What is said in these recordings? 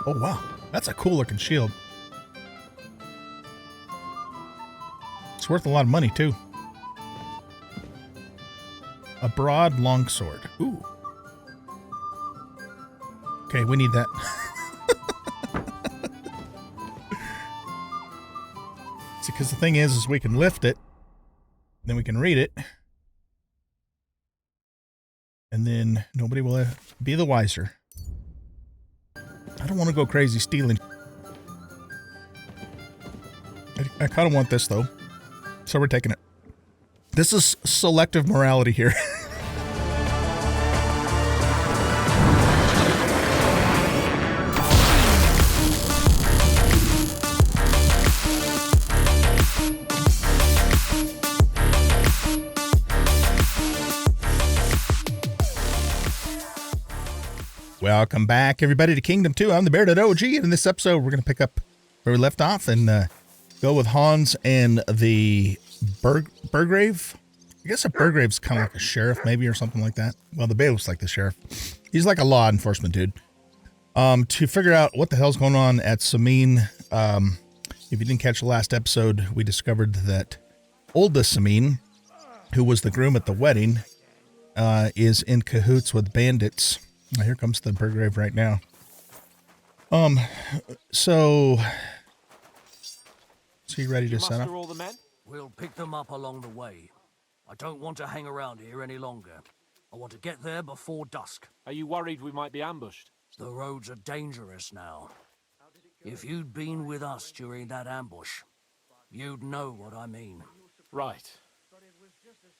Oh, wow. That's a cool looking shield. It's worth a lot of money, too. A broad longsword. Ooh. Okay, we need that. See, because the thing is we can lift it, then we can read it, and then nobody will be the wiser. I don't want to go crazy stealing. I kind of want this, though. So we're taking it. This is selective morality here. Welcome back, everybody, to Kingdom 2. I'm the Bearded OG, and in this episode, we're going to pick up where we left off and go with Hans and the Burgrave. I guess a Burgrave's kind of like a sheriff, maybe, or something like that. Well, the bailiff's like the sheriff. He's like a law enforcement dude. To figure out what the hell's going on at Sameen. If you didn't catch the last episode, we discovered that oldest Sameen, who was the groom at the wedding, is in cahoots with bandits. Here comes the Burgrave right now. So you ready to set up? All the men? We'll pick them up along the way. I don't want to hang around here any longer. I want to get there before dusk. Are you worried we might be ambushed? The roads are dangerous now. If you'd been with us during that ambush, you'd know what I mean. Right.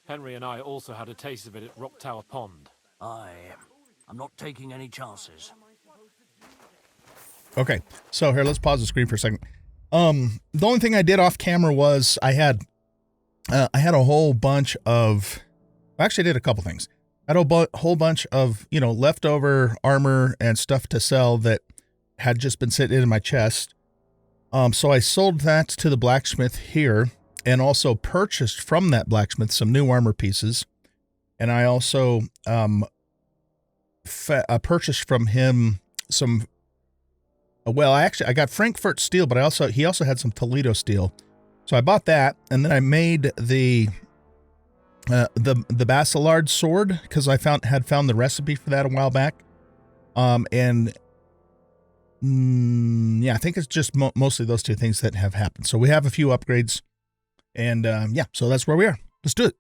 Henry and I also had a taste of it at Rock Tower Pond. I'm not taking any chances. Okay, so here, let's pause the screen for a second. The only thing I did off camera was I had a whole bunch of, actually I did a couple things. I had a whole bunch of, leftover armor and stuff to sell that had just been sitting in my chest. So I sold that to the blacksmith here and also purchased from that blacksmith some new armor pieces. And I also, purchased from him some, I got Frankfurt steel, but he also had some Toledo steel. So I bought that, and then I made the Bacillard sword because I had found the recipe for that a while back. Yeah, I think it's just mostly those two things that have happened. So we have a few upgrades, and yeah, so that's where we are. Let's do it.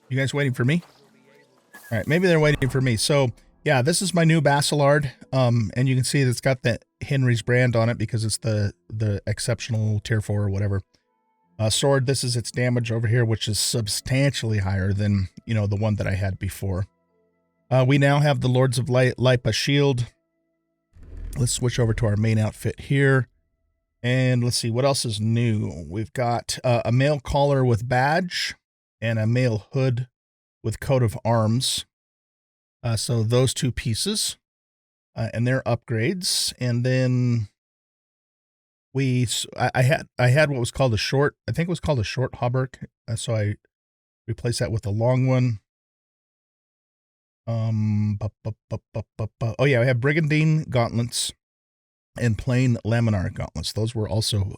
You guys waiting for me? All right, maybe they're waiting for me. So, yeah, this is my new Bacillard, and you can see that it's got the Henry's brand on it because it's the exceptional tier 4 or whatever. Sword, this is its damage over here, which is substantially higher than, the one that I had before. We now have the Lords of Lipa shield. Let's switch over to our main outfit here. And let's see, what else is new? We've got a mail collar with badge and a mail hood with coat of arms. So those two pieces, and their upgrades. And then I had what was called a short, I think it was called a short hauberk. So I replaced that with a long one. Oh yeah, I have brigandine gauntlets and plain laminar gauntlets. Those were also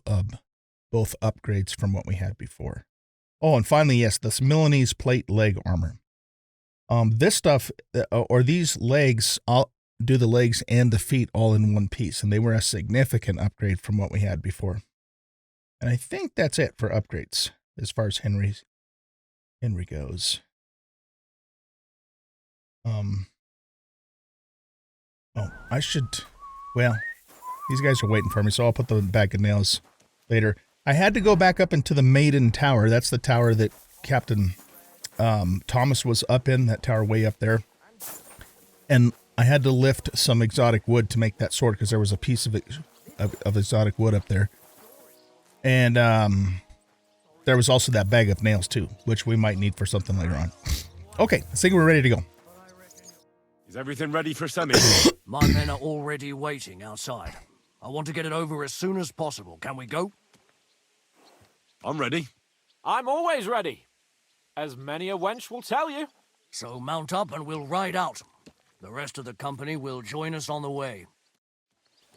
both upgrades from what we had before. Oh, and finally, yes, this Milanese plate leg armor. This stuff, or these legs, I'll do the legs and the feet all in one piece, and they were a significant upgrade from what we had before. And I think that's it for upgrades as far as Henry goes. Oh, well, these guys are waiting for me, so I'll put the bag of nails later. I had to go back up into the Maiden Tower. That's the tower that Captain Thomas was up in, that tower way up there. And I had to lift some exotic wood to make that sword because there was a piece of exotic wood up there. And there was also that bag of nails too, which we might need for something later on. Okay, I think we're ready to go. Is everything ready for Sammy? My men are already waiting outside. I want to get it over as soon as possible. Can we go? I'm ready. I'm always ready. As many a wench will tell you. So mount up and we'll ride out. The rest of the company will join us on the way.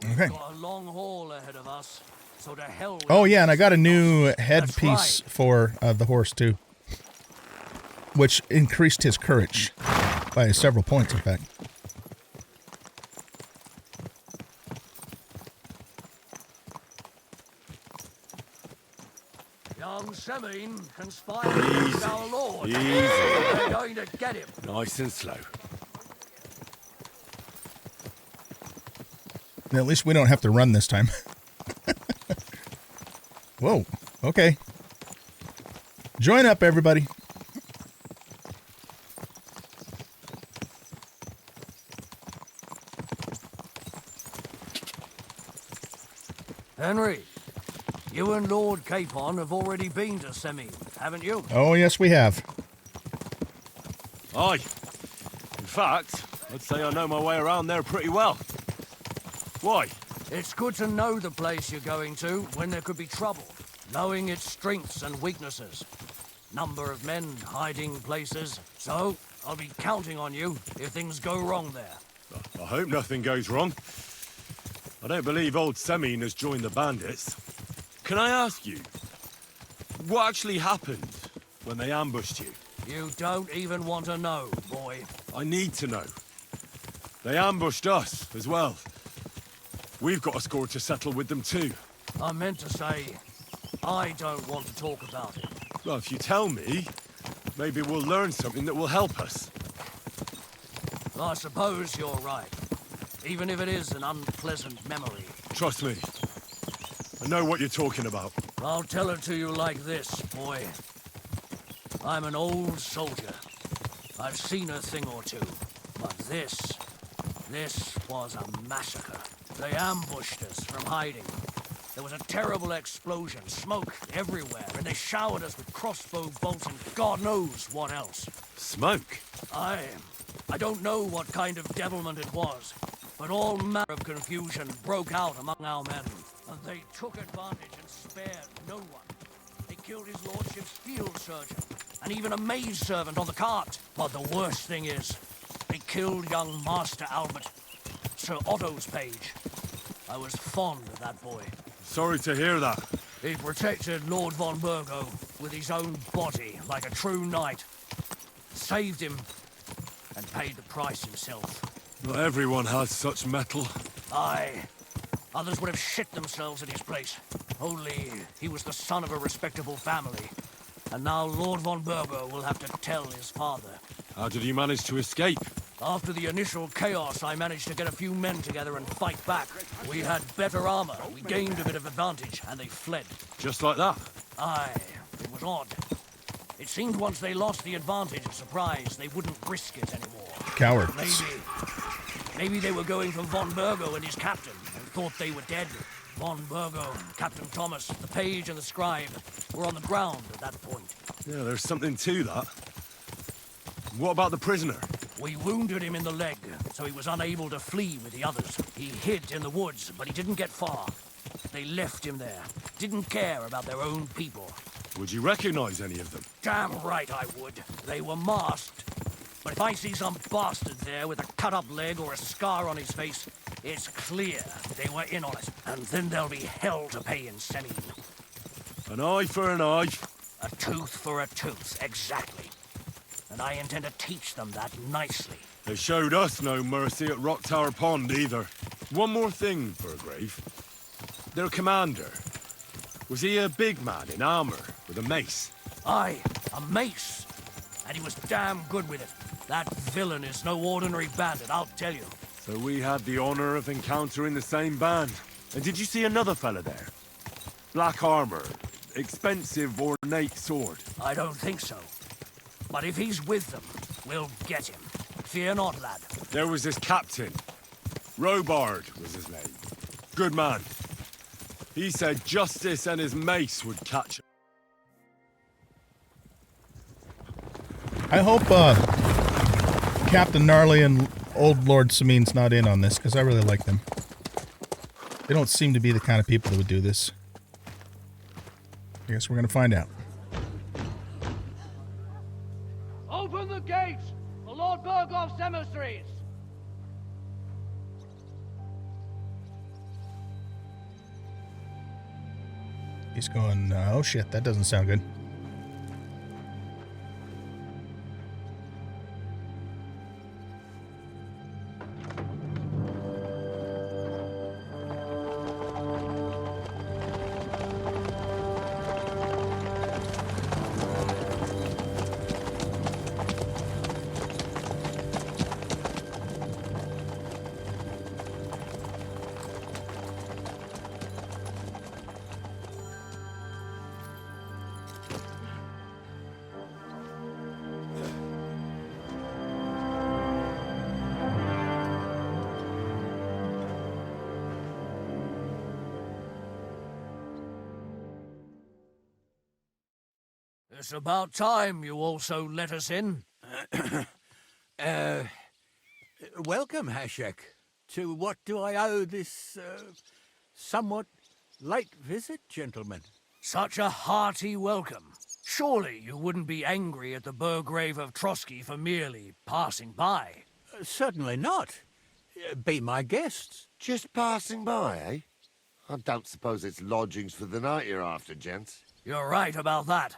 Okay. We've got a long haul ahead of us, so to hell with Oh us. yeah, and I got a new That's headpiece right. for the horse too, which increased his courage by several points, in fact. Young Semin conspired against our Lord. Easy. We're going to get him. Nice and slow. At least we don't have to run this time. Whoa. Okay. Join up, everybody. Henry, you and Lord Capon have already been to Semin, haven't you? Oh, yes, we have. Aye. In fact, I'd say I know my way around there pretty well. Why? It's good to know the place you're going to when there could be trouble, knowing its strengths and weaknesses. Number of men hiding places, so I'll be counting on you if things go wrong there. I hope nothing goes wrong. I don't believe old Semin has joined the bandits. Can I ask you, what actually happened when they ambushed you? You don't even want to know, boy. I need to know. They ambushed us as well. We've got a score to settle with them too. I meant to say, I don't want to talk about it. Well, if you tell me, maybe we'll learn something that will help us. I suppose you're right, even if it is an unpleasant memory. Trust me. I know what you're talking about. I'll tell it to you like this, boy. I'm an old soldier. I've seen a thing or two, but this was a massacre. They ambushed us from hiding. There was a terrible explosion, smoke everywhere, and they showered us with crossbow bolts and God knows what else. Smoke? I don't know what kind of devilment it was, but all manner of confusion broke out among our men, and they took advantage and spared no one. They killed his lordship's field surgeon, and even a maid servant on the cart. But the worst thing is, they killed young Master Albert, Sir Otto's page. I was fond of that boy. Sorry to hear that. He protected Lord von Burgo with his own body like a true knight. Saved him and paid the price himself. Not everyone has such metal. Aye. Others would have shit themselves at his place. Only he was the son of a respectable family. And now Lord von Burgo will have to tell his father. How did you manage to escape? After the initial chaos, I managed to get a few men together and fight back. We had better armor, we gained a bit of advantage, and they fled. Just like that? Aye, it was odd. It seemed once they lost the advantage of surprise, they wouldn't risk it anymore. Cowards. Maybe they were going for von Burgo and his captain, and thought they were dead. Von Burgo, Captain Thomas, the page and the scribe were on the ground at that point. Yeah, there's something to that. What about the prisoner? We wounded him in the leg, so he was unable to flee with the others. He hid in the woods, but he didn't get far. They left him there, didn't care about their own people. Would you recognize any of them? Damn right I would. They were masked. But if I see some bastard there with a cut-up leg or a scar on his face, it's clear they were in on it. And then there'll be hell to pay in Semin. An eye for an eye. A tooth for a tooth, exactly. And I intend to teach them that nicely. They showed us no mercy at Rock Tower Pond either. One more thing, Burgrave. Their commander. Was he a big man in armor with a mace? Aye, a mace. And he was damn good with it. That villain is no ordinary bandit, I'll tell you. So we had the honor of encountering the same band. And did you see another fella there? Black armor, expensive ornate sword. I don't think so. But if he's with them, we'll get him. Fear not, lad. There was this captain. Robard was his name. Good man. He said justice and his mace would catch him. I hope Captain Gnarly and Old Lord Semin's not in on this, because I really like them. They don't seem to be the kind of people that would do this. I guess we're going to find out. Open the gates for Lord Bergov's emissaries! He's going, oh shit, that doesn't sound good. It's about time you also let us in. Welcome, Hashek. To what do I owe this, somewhat late visit, gentlemen? Such a hearty welcome. Surely you wouldn't be angry at the Burgrave of Trotsky for merely passing by. Certainly not. Be my guests. Just passing by, eh? I don't suppose it's lodgings for the night you're after, gents. You're right about that.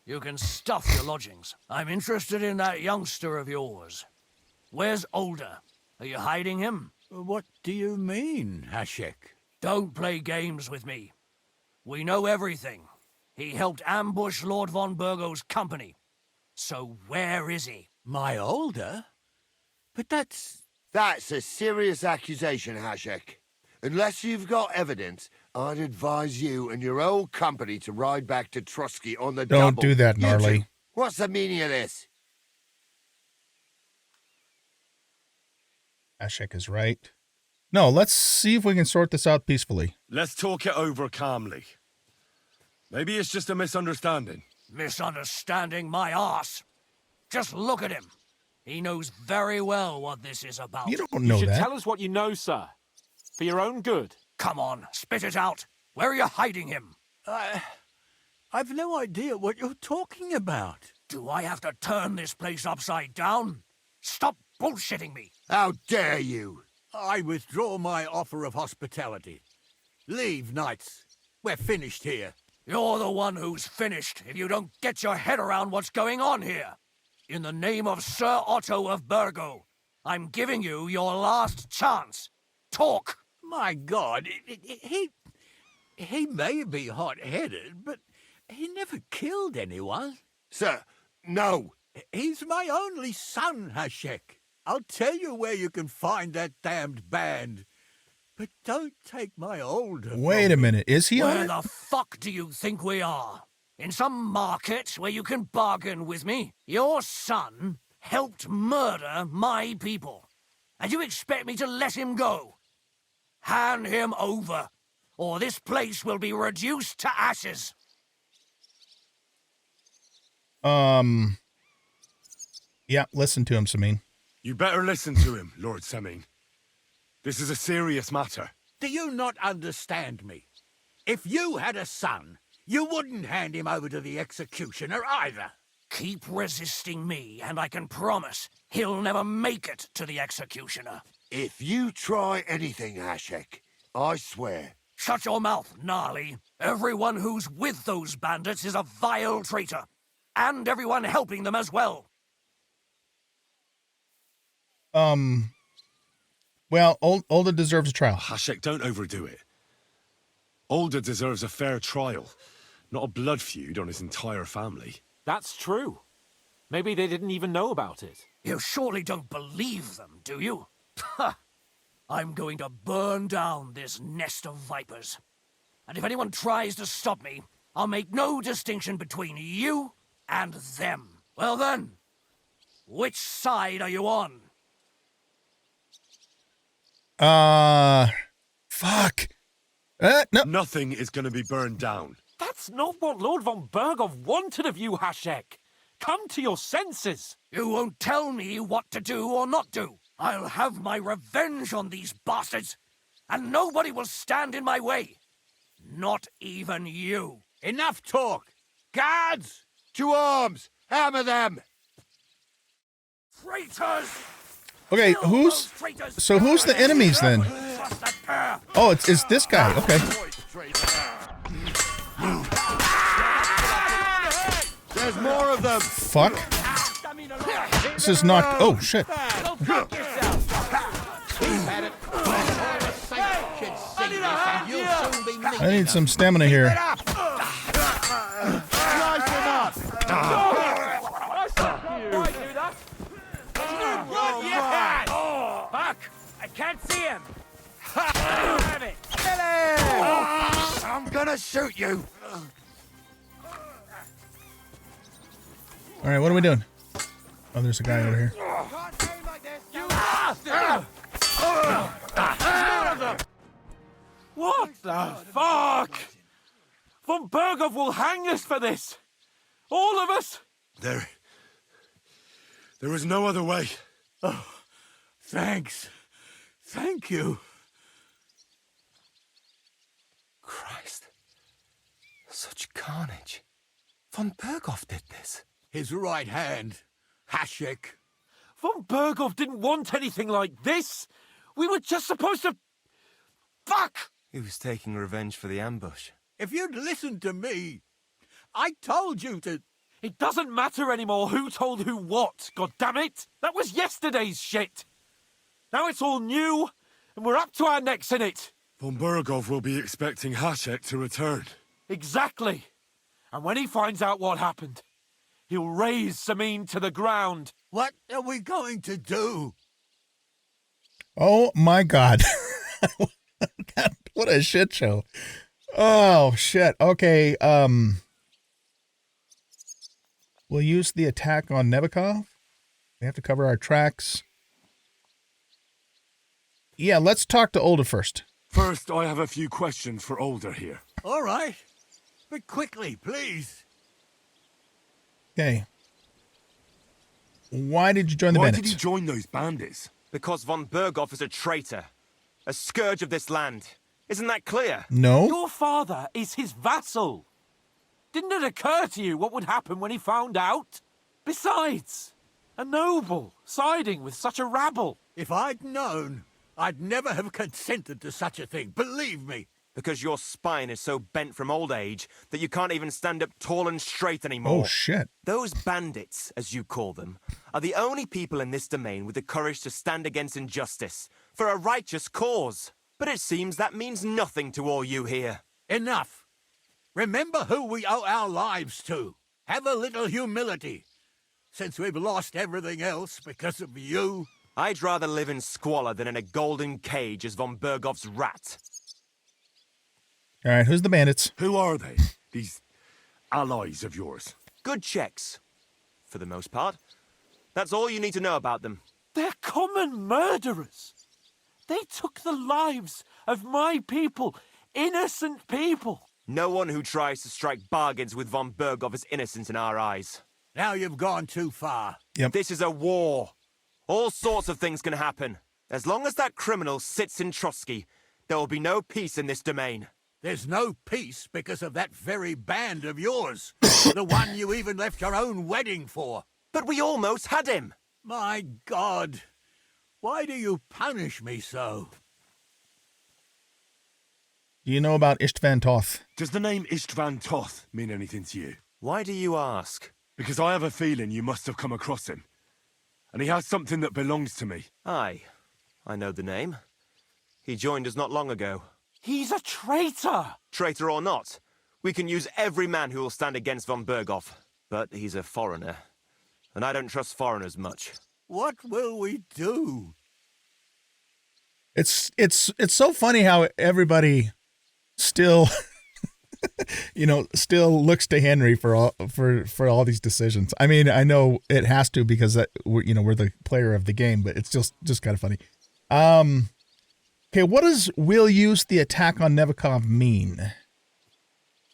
You can stuff your lodgings. I'm interested in that youngster of yours. Where's Older? Are you hiding him? What do you mean, Hashek? Don't play games with me. We know everything. He helped ambush Lord von Burgo's company. So where is he? My Older? But that's... That's a serious accusation, Hashek. Unless you've got evidence, I'd advise you and your old company to ride back to Trotsky on the double. Don't do that, You two, Gnarly. what's the meaning of this? Ashek is right. No, let's see if we can sort this out peacefully. Let's talk it over calmly. Maybe it's just a misunderstanding. Misunderstanding my arse. Just look at him. He knows very well what this is about. You don't know You should that. tell us what you know, sir. For your own good. Come on, spit it out. Where are you hiding him? I've no idea what you're talking about. Do I have to turn this place upside down? Stop bullshitting me. How dare you? I withdraw my offer of hospitality. Leave, knights. We're finished here. You're the one who's finished if you don't get your head around what's going on here. In the name of Sir Otto of Burgo, I'm giving you your last chance. Talk! My God, he may be hot-headed, but he never killed anyone. Sir, no. He's my only son, Hashek. I'll tell you where you can find that damned band. But don't take my Older. Wait a minute. Is he on Where it? the fuck do you think we are? In some market where you can bargain with me? Your son helped murder my people. And you expect me to let him go? Hand him over, or this place will be reduced to ashes. Yeah, listen to him, Samin. You better listen to him, Lord Semin. This is a serious matter. Do you not understand me? If you had a son, you wouldn't hand him over to the executioner either. Keep resisting me, and I can promise he'll never make it to the executioner. If you try anything, Hashek, I swear. Shut your mouth, Gnarly. Everyone who's with those bandits is a vile traitor. And everyone helping them as well. Well, Older deserves a trial. Hashek, don't overdo it. Older deserves a fair trial, not a blood feud on his entire family. That's true. Maybe they didn't even know about it. You surely don't believe them, do you? Ha! I'm going to burn down this nest of vipers. And if anyone tries to stop me, I'll make no distinction between you and them. Well then, which side are you on? Fuck. No. Nothing is going to be burned down. That's not what Lord von Burgov wanted of you, Hashek. Come to your senses. You won't tell me what to do or not do. I'll have my revenge on these bastards, and nobody will stand in my way. Not even you. Enough talk! Guards! To arms! Hammer them! Traitors! Okay, Kill who's those traitors! so who's the enemies then? Trust that pair! Oh, it's this guy. Okay. There's more of them. Fuck. This is not. Oh shit. I need some stamina here. Slice him up. Fuck! I can't see him! Damn it! I'm gonna shoot you. All right, what are we doing? Oh, there's a guy over here. What the fuck? Von Berghoff will hang us for this! All of us! There was no other way. Thanks. Thank you. Christ. Such carnage. Von Berghoff did this. His right hand, Hashek. Von Berghoff didn't want anything like this! We were just supposed to... Fuck! He was taking revenge for the ambush. If you'd listened to me, I told you to... It doesn't matter anymore who told who what, goddammit! That was yesterday's shit! Now it's all new, and we're up to our necks in it! Von Berghoff will be expecting Hashek to return. Exactly! And when he finds out what happened, he'll raise Samin to the ground. What are we going to do? Oh my god. God, what a shit show. Oh shit. Okay, we'll use the attack on Nebakov. We have to cover our tracks. Yeah, let's talk to Olda first. First, I have a few questions for Older here. All right. But quickly, please. Okay. Why did you join the Why bandits? did he join those bandits? Because von Berghoff is a traitor. A scourge of this land. Isn't that clear? No? Your father is his vassal. Didn't it occur to you what would happen when he found out? Besides, a noble siding with such a rabble. If I'd known, I'd never have consented to such a thing. Believe me. Because your spine is so bent from old age that you can't even stand up tall and straight anymore. Oh shit. Those bandits, as you call them, are the only people in this domain with the courage to stand against injustice for a righteous cause. But it seems that means nothing to all you here. Enough. Remember who we owe our lives to. Have a little humility. Since we've lost everything else because of you. I'd rather live in squalor than in a golden cage as von Berghoff's rat. All right, who's the bandits? Who are they? These allies of yours? Good checks, for the most part. That's all you need to know about them. They're common murderers. They took the lives of my people, innocent people. No one who tries to strike bargains with von Berghoff is innocent in our eyes. Now you've gone too far. Yep. This is a war. All sorts of things can happen. As long as that criminal sits in Trotsky, there will be no peace in this domain. There's no peace because of that very band of yours. The one you even left your own wedding for. But we almost had him. My God. Why do you punish me so? Do you know about Istvan Toth? Does the name Istvan Toth mean anything to you? Why do you ask? Because I have a feeling you must have come across him. And he has something that belongs to me. Aye, I know the name. He joined us not long ago. He's a traitor. Traitor or not, we can use every man who will stand against von Berghoff. But he's a foreigner, and I don't trust foreigners much. What will we do? It's so funny how everybody still still looks to Henry for all these decisions. I mean, I know it has to because we're the player of the game, but it's just kind of funny. Okay, what does "we'll use the attack on Nebakov" mean?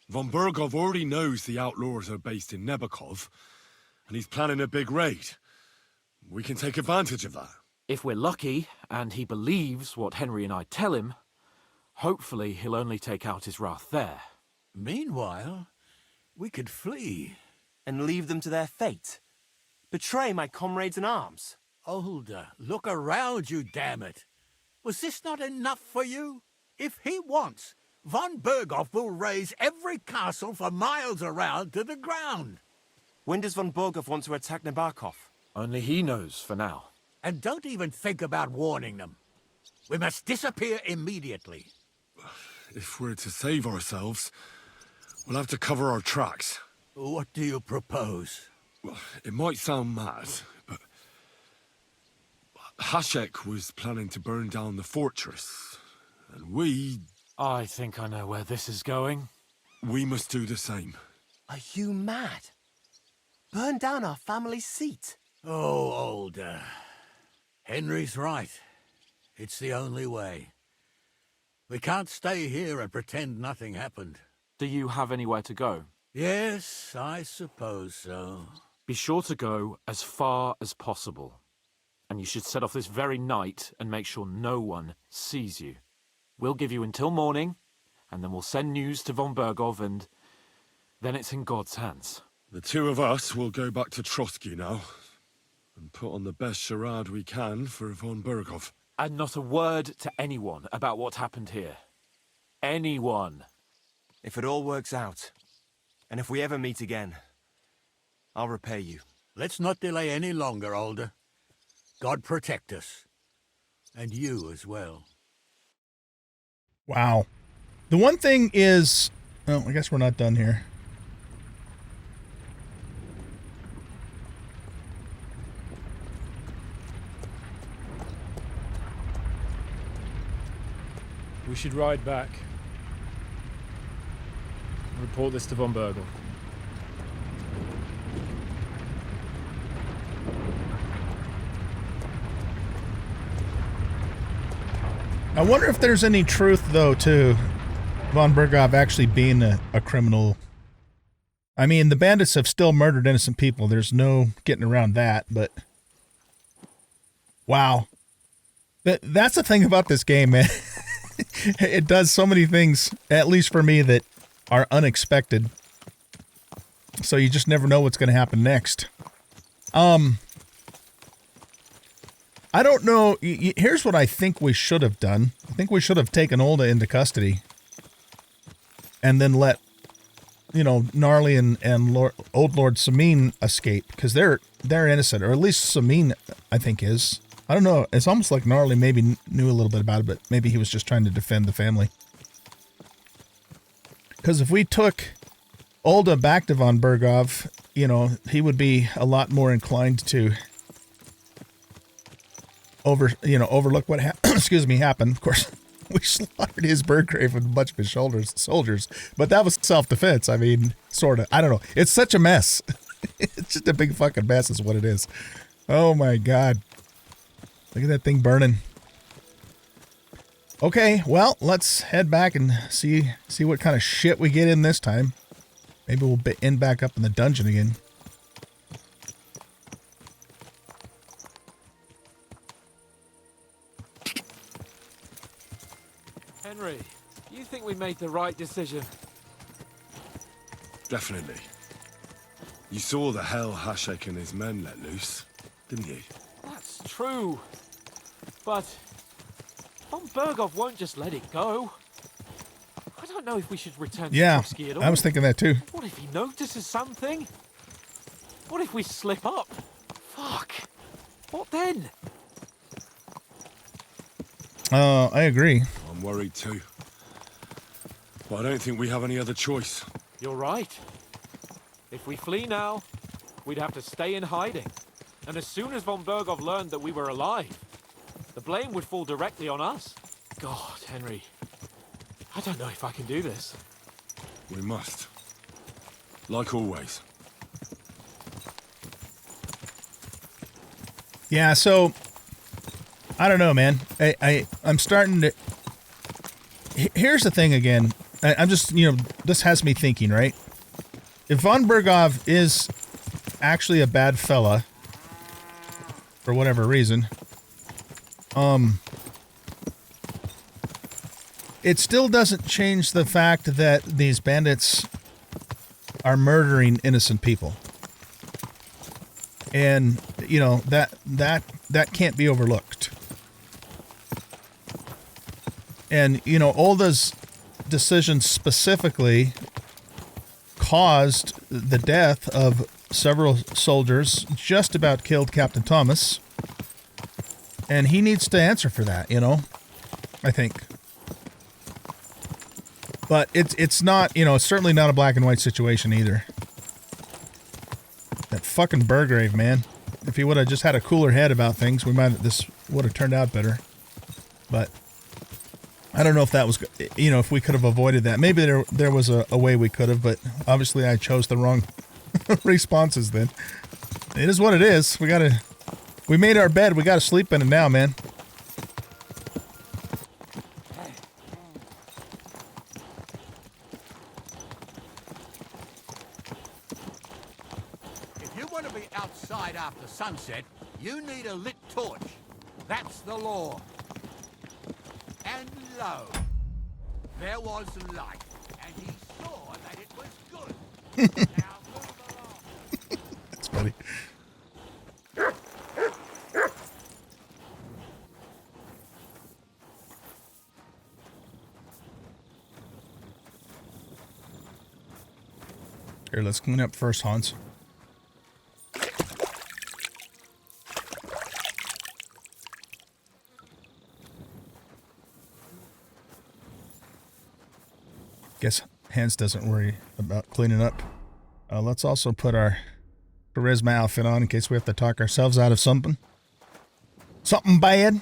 Von Berghoff already knows the outlaws are based in Nebakov, and he's planning a big raid. We can take advantage of that. If we're lucky, and he believes what Henry and I tell him, hopefully he'll only take out his wrath there. Meanwhile, we could flee. And leave them to their fate. Betray my comrades in arms? Older, look around you, damn it. Was this not enough for you? If he wants, von Berghoff will raise every castle for miles around to the ground. When does von Berghoff want to attack Nabokov? Only he knows for now. And don't even think about warning them. We must disappear immediately. If we're to save ourselves, we'll have to cover our tracks. What do you propose? Well, it might sound mad, but Hashek was planning to burn down the fortress, and we I think I know where this is going. must do the same. Are you mad? Burn down our family seat? Oh, Older. Henry's right. It's the only way. We can't stay here and pretend nothing happened. Do you have anywhere to go? Yes, I suppose so. Be sure to go as far as possible. And you should set off this very night and make sure no one sees you. We'll give you until morning, and then we'll send news to von Berghoff, and then it's in God's hands. The two of us will go back to Trotsky now, and put on the best charade we can for von Berghoff. And not a word to anyone about what happened here. Anyone. If it all works out, and if we ever meet again, I'll repay you. Let's not delay any longer, Older. God protect us. And you as well. Wow. The one thing is... Oh, I guess we're not done here. We should ride back. Report this to von Berghoff. I wonder if there's any truth, though, to von Berghoff actually being a criminal. I mean, the bandits have still murdered innocent people. There's no getting around that, but... Wow. That's the thing about this game, man. It does so many things, at least for me, that are unexpected. So you just never know what's going to happen next. I don't know. Here's what I think we should have done. I think we should have taken Olda into custody. And then let, you know, Gnarly and Old Lord Samin escape. Because they're innocent. Or at least Samin, I think, is. I don't know. It's almost like Gnarly maybe knew a little bit about it, but maybe he was just trying to defend the family. Because if we took Olda back to von Berghoff, you know, he would be a lot more inclined to overlook what happened. Of course, we slaughtered his bird grave with a bunch of his soldiers, but that was self-defense. I mean, sort of. I don't know. It's such a mess. It's just a big fucking mess is what it is. Oh my God. Look at that thing burning. Okay, well, let's head back and see what kind of shit we get in this time. Maybe we'll end back up in the dungeon again. Henry, you think we made the right decision? Definitely. You saw the hell Hashek and his men let loose, didn't you? That's true. But von Berghoff won't just let it go. I don't know if we should return to Trotsky at all. I was thinking that too. What if he notices something? What if we slip up? Fuck. What then? I agree. I'm worried too. But I don't think we have any other choice. You're right. If we flee now, we'd have to stay in hiding. And as soon as von Berghoff learned that we were alive, the blame would fall directly on us. God, Henry. I don't know if I can do this. We must. Like always. Yeah, so I don't know, man. I'm starting to... Here's the thing again. I'm just, this has me thinking, right? If von Berghoff is actually a bad fella, for whatever reason, it still doesn't change the fact that these bandits are murdering innocent people. And, you know, that can't be overlooked. And, you know, Olda's decisions specifically caused the death of several soldiers, just about killed Captain Thomas. And he needs to answer for that, you know, I think. But it's not, you know, it's certainly not a black and white situation either. That fucking Burgrave, man. If he would have just had a cooler head about things, this would have turned out better. But I don't know if that was, you know, if we could have avoided that. Maybe there was a way we could have, but obviously I chose the wrong responses then. It is what it is. We made our bed. We gotta sleep in it now, man. If you want to be outside after sunset, you need a lit torch. That's the law. And lo, there was light, and he saw that it was good. Now move along. That's funny. Here, let's clean up first, Hans. Guess Hans doesn't worry about cleaning up. Let's also put our charisma outfit on in case we have to talk ourselves out of something. Something bad.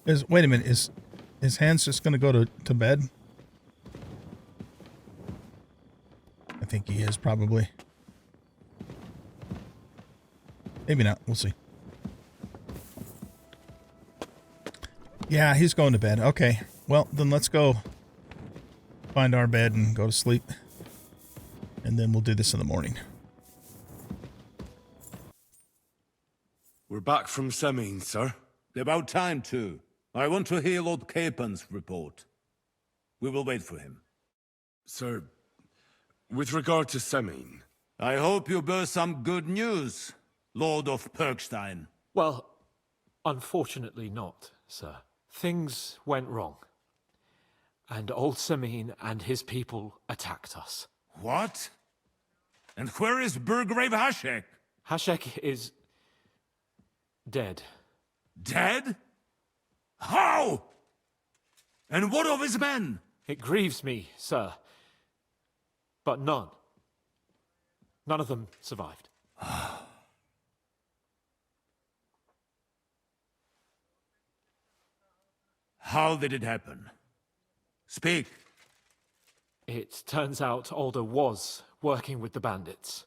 Wait a minute, is Hans just gonna go to bed? I think he is, probably. Maybe not, we'll see. Yeah, he's going to bed, okay. Well, then let's go find our bed and go to sleep. And then we'll do this in the morning. We're back from Semin, sir. About time, too. I want to hear Lord Capen's report. We will wait for him. Sir, with regard to Semin... I hope you bear some good news, Lord of Perkstein. Well, unfortunately not, sir. Things went wrong. And old Semin and his people attacked us. What? And where is Burgrave Hashek? Hashek is... dead. Dead? How? And what of his men? It grieves me, sir. But none of them survived. How did it happen? Speak. It turns out Alder was working with the bandits.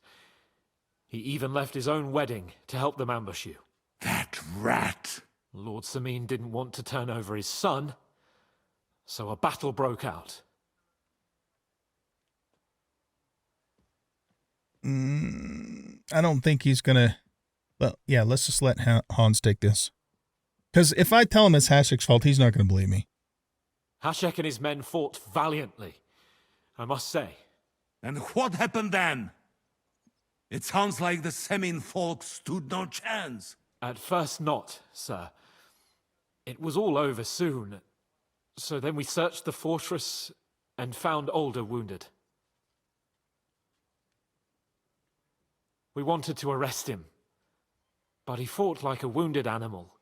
He even left his own wedding to help them ambush you. That rat! Lord Semin didn't want to turn over his son, so a battle broke out. I don't think he's gonna... Well, yeah, let's just let Hans take this. Because if I tell him it's Hashek's fault, he's not gonna believe me. Hashek and his men fought valiantly, I must say. And what happened then? It sounds like the Semin folk stood no chance. At first not, sir. It was all over soon. So then we searched the fortress and found Alder wounded. We wanted to arrest him, but he fought like a wounded animal.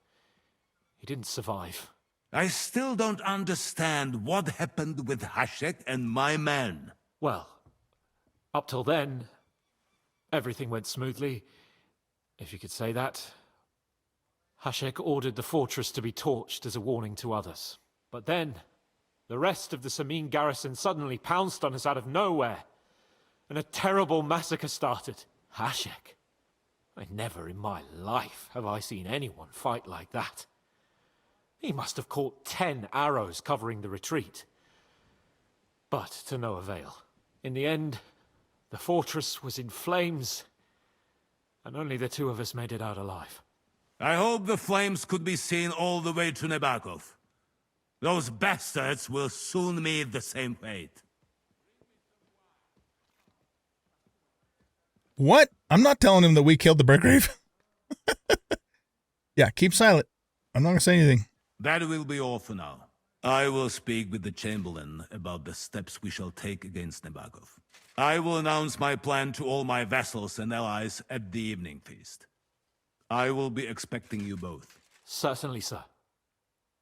He didn't survive. I still don't understand what happened with Hashek and my men. Well, up till then, everything went smoothly, if you could say that. Hashek ordered the fortress to be torched as a warning to others. But then, the rest of the Semin garrison suddenly pounced on us out of nowhere, and a terrible massacre started. Hashek? Never in my life have I seen anyone fight like that. He must have caught 10 arrows covering the retreat. But to no avail. In the end, the fortress was in flames, and only the two of us made it out alive. I hope the flames could be seen all the way to Nebakov. Those bastards will soon meet the same fate. What? I'm not telling him that we killed the Burgrave. Yeah, keep silent. I'm not going to say anything. That will be all for now. I will speak with the Chamberlain about the steps we shall take against Nabokov. I will announce my plan to all my vassals and allies at the evening feast. I will be expecting you both. Certainly, sir.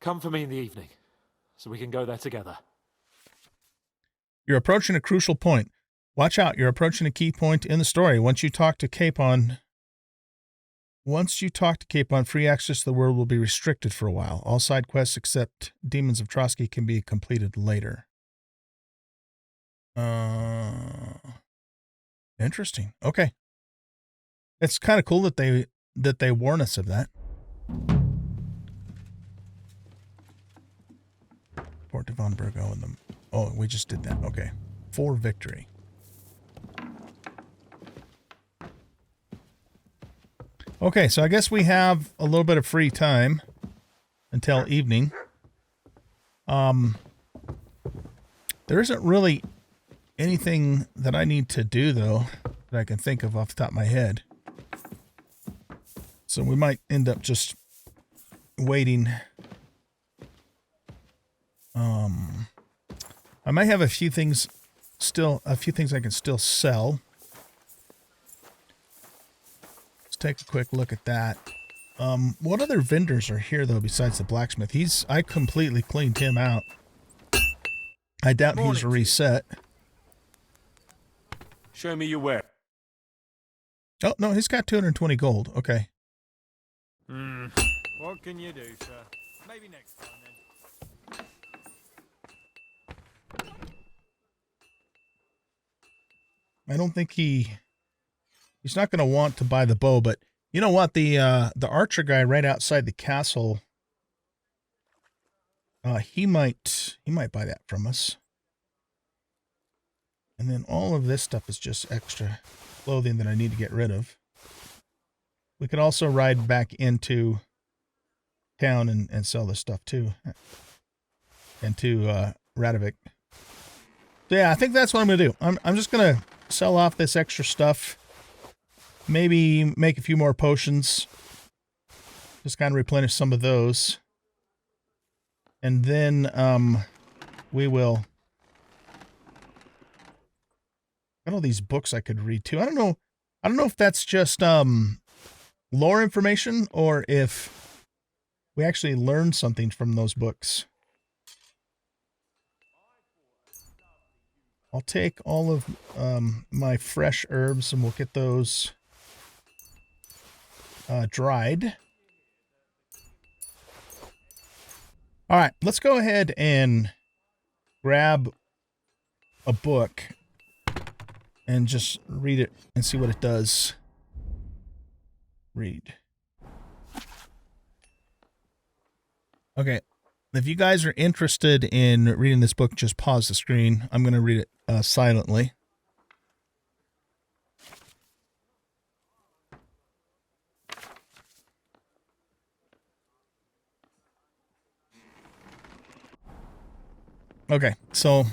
Come for me in the evening, so we can go there together. You're approaching a crucial point. Watch out, you're approaching a key point in the story. Once you talk to Capon, free access to the world will be restricted for a while. All side quests except Demons of Trotsky can be completed later. Interesting. Okay. It's kind of cool that they warn us of that. Fort de von Burgo and them. Oh, we just did that. Okay. For victory. Okay, so I guess we have a little bit of free time until evening. There isn't really anything that I need to do, though, that I can think of off the top of my head. So we might end up just waiting. I might have a few things I can still sell. Let's take a quick look at that. What other vendors are here, though, besides the blacksmith? I completely cleaned him out. I doubt he's reset. Show me your ware. Oh, no, he's got 220 gold. Okay. What can you do, sir? Maybe next time, then. I don't think he's not going to want to buy the bow, but you know what? The archer guy right outside the castle, he might buy that from us. And then all of this stuff is just extra clothing that I need to get rid of. We could also ride back into town and sell this stuff too. And to Radovic. So yeah, I think that's what I'm going to do. I'm just going to sell off this extra stuff. Maybe make a few more potions. Just kind of replenish some of those. And then we will... Got all these books I could read too. I don't know if that's just lore information or if we actually learned something from those books. I'll take all of my fresh herbs and we'll get those dried. All right, let's go ahead and grab a book and just read it and see what it does. Read. Okay. If you guys are interested in reading this book, just pause the screen. I'm going to read it silently. Okay, so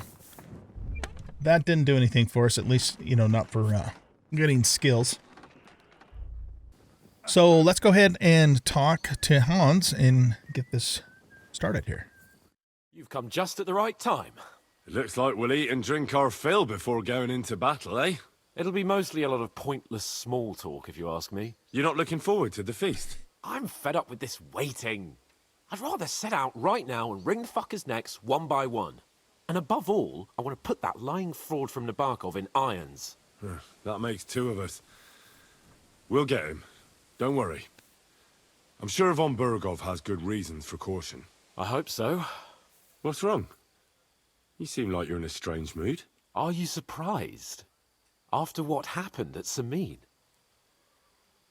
that didn't do anything for us, at least, not for getting skills. So let's go ahead and talk to Hans and get this started here. You've come just at the right time. It looks like we'll eat and drink our fill before going into battle, eh? It'll be mostly a lot of pointless small talk, if you ask me. You're not looking forward to the feast? I'm fed up with this waiting. I'd rather set out right now and wring fuckers' necks one by one. And above all, I want to put that lying fraud from Nabokov in irons. That makes two of us. We'll get him. Don't worry. I'm sure von Burgov has good reasons for caution. I hope so. What's wrong? You seem like you're in a strange mood. Are you surprised? After what happened at Samin?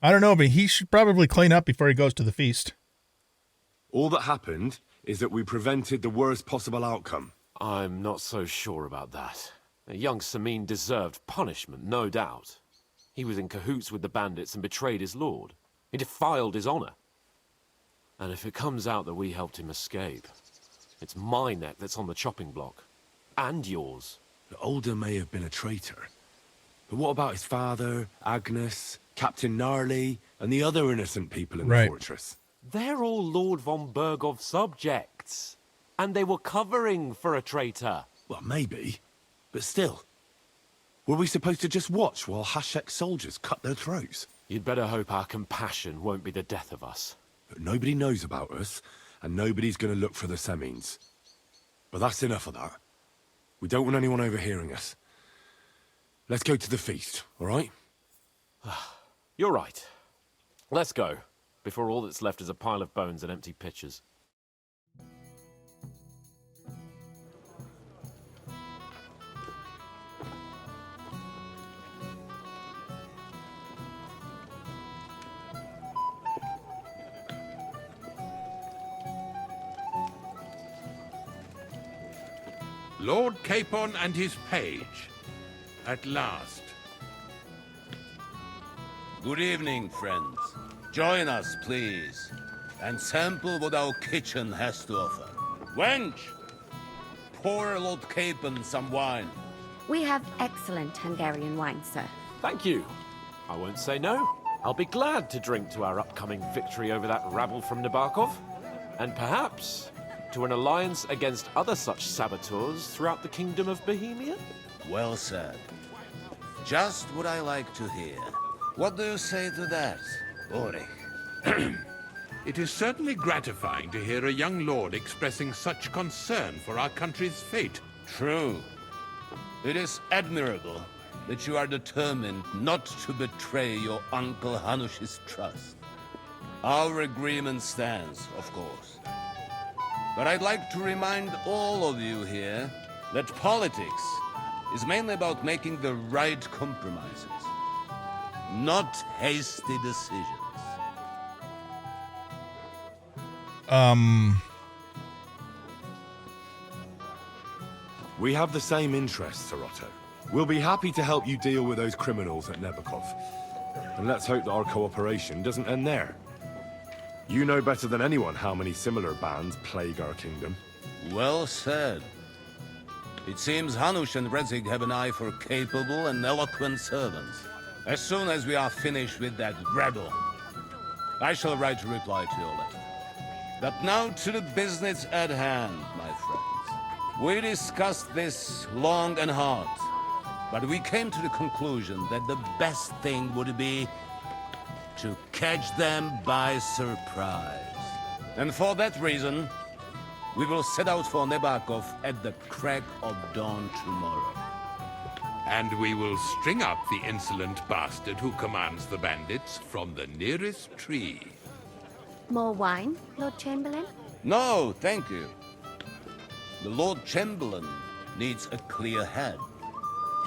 I don't know, but he should probably clean up before he goes to the feast. All that happened is that we prevented the worst possible outcome. I'm not so sure about that. A young Samin deserved punishment, no doubt. He was in cahoots with the bandits and betrayed his lord. He defiled his honor. And if it comes out that we helped him escape, it's my neck that's on the chopping block. And yours. The Older may have been a traitor, But what about his father, Agnes, Captain Gnarly, and the other innocent people in Right. the fortress? They're all Lord von Bergov's subjects. And they were covering for a traitor. Well, maybe. But still. Were we supposed to just watch while Hashek's soldiers cut their throats? You'd better hope our compassion won't be the death of us. But nobody knows about us, and nobody's going to look for the Semines. But that's enough of that. We don't want anyone overhearing us. Let's go to the feast, all right? You're right. Let's go, before all that's left is a pile of bones and empty pitchers. Lord Capon and his page. At last. Good evening, friends. Join us, please, and sample what our kitchen has to offer. Wench, pour Lord Capon some wine. We have excellent Hungarian wine, sir. Thank you. I won't say no. I'll be glad to drink to our upcoming victory over that rabble from Nabokov. And perhaps to an alliance against other such saboteurs throughout the Kingdom of Bohemia? Well said. Just what I like to hear. What do you say to that, Ulrich? It is certainly gratifying to hear a young lord expressing such concern for our country's fate. True. It is admirable that you are determined not to betray your Uncle Hanush's trust. Our agreement stands, of course. But I'd like to remind all of you here that politics is mainly about making the right compromises, not hasty decisions. We have the same interests, Sir Otto. We'll be happy to help you deal with those criminals at Nebokov. And let's hope that our cooperation doesn't end there. You know better than anyone how many similar bands plague our kingdom. Well said. It seems Hanush and Redzig have an eye for capable and eloquent servants. As soon as we are finished with that rabble, I shall write a reply to your letter. But now to the business at hand, my friends. We discussed this long and hard, but we came to the conclusion that the best thing would be to catch them by surprise. And for that reason, we will set out for Nebakov at the crack of dawn tomorrow. And we will string up the insolent bastard who commands the bandits from the nearest tree. More wine, Lord Chamberlain? No, thank you. The Lord Chamberlain needs a clear head.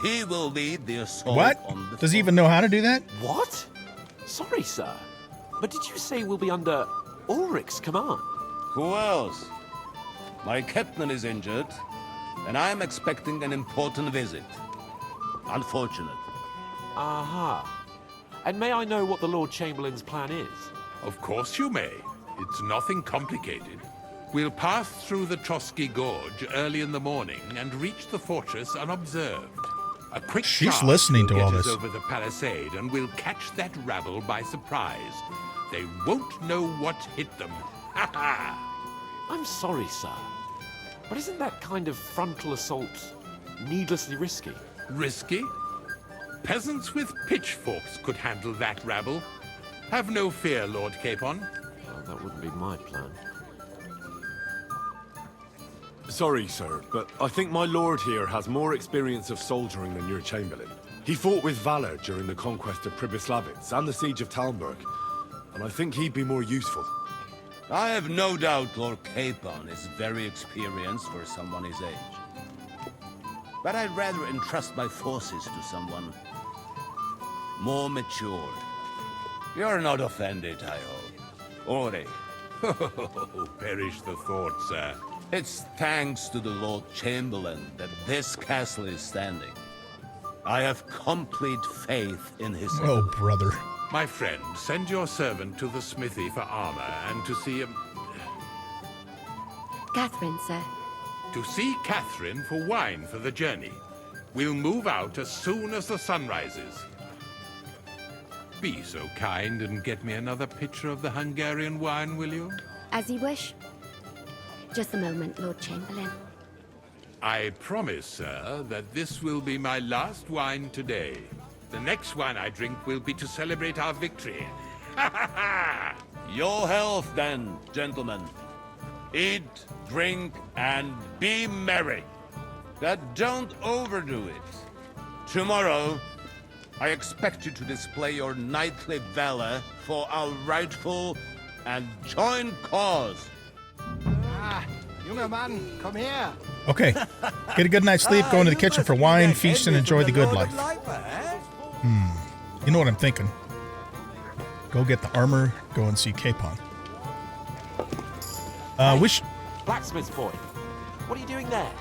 He will lead the assault What? on the Does he even know how to do that? What? Sorry, sir. But did you say we'll be under Ulrich's command? Who else? My captain is injured, and I am expecting an important visit. Unfortunate. Aha. And may I know what the Lord Chamberlain's plan is? Of course you may. It's nothing complicated. We'll pass through the Trotsky Gorge early in the morning and reach the fortress unobserved. A quick She's charge listening will to all get us this. over the palisade, and we'll catch that rabble by surprise. They won't know what hit them. Ha ha! I'm sorry, sir. But isn't that kind of frontal assault needlessly risky? Risky? Peasants with pitchforks could handle that rabble. Have no fear, Lord Capon. Well, that wouldn't be my plan. Sorry, sir, but I think my lord here has more experience of soldiering than your Chamberlain. He fought with valor during the conquest of Pribyslavitz and the siege of Talmberg, and I think he'd be more useful. I have no doubt Lord Capon is very experienced for someone his age. But I'd rather entrust my forces to someone more mature. You're not offended, I hope. Ori. Oh, perish the thought, sir. It's thanks to the Lord Chamberlain that this castle is standing. I have complete faith in his Oh, ability. brother. My friend, send your servant to the smithy for armor and to see Catherine, sir. Catherine for wine for the journey. We'll move out as soon as the sun rises. Be so kind and get me another pitcher of the Hungarian wine, will you? As you wish. Just a moment, Lord Chamberlain. I promise, sir, that this will be my last wine today. The next wine I drink will be to celebrate our victory. Ha ha ha! Your health, then, gentlemen. Eat, drink, and be merry. But don't overdo it. Tomorrow, I expect you to display your knightly valor for our rightful and joint cause. Ah, junger Mann, komm her. Okay. Get a good night's sleep, go into the kitchen for wine, feast, and enjoy the good life. You know what I'm thinking. Go get the armor, go and see Capon. Blacksmith's boy, what are you doing there?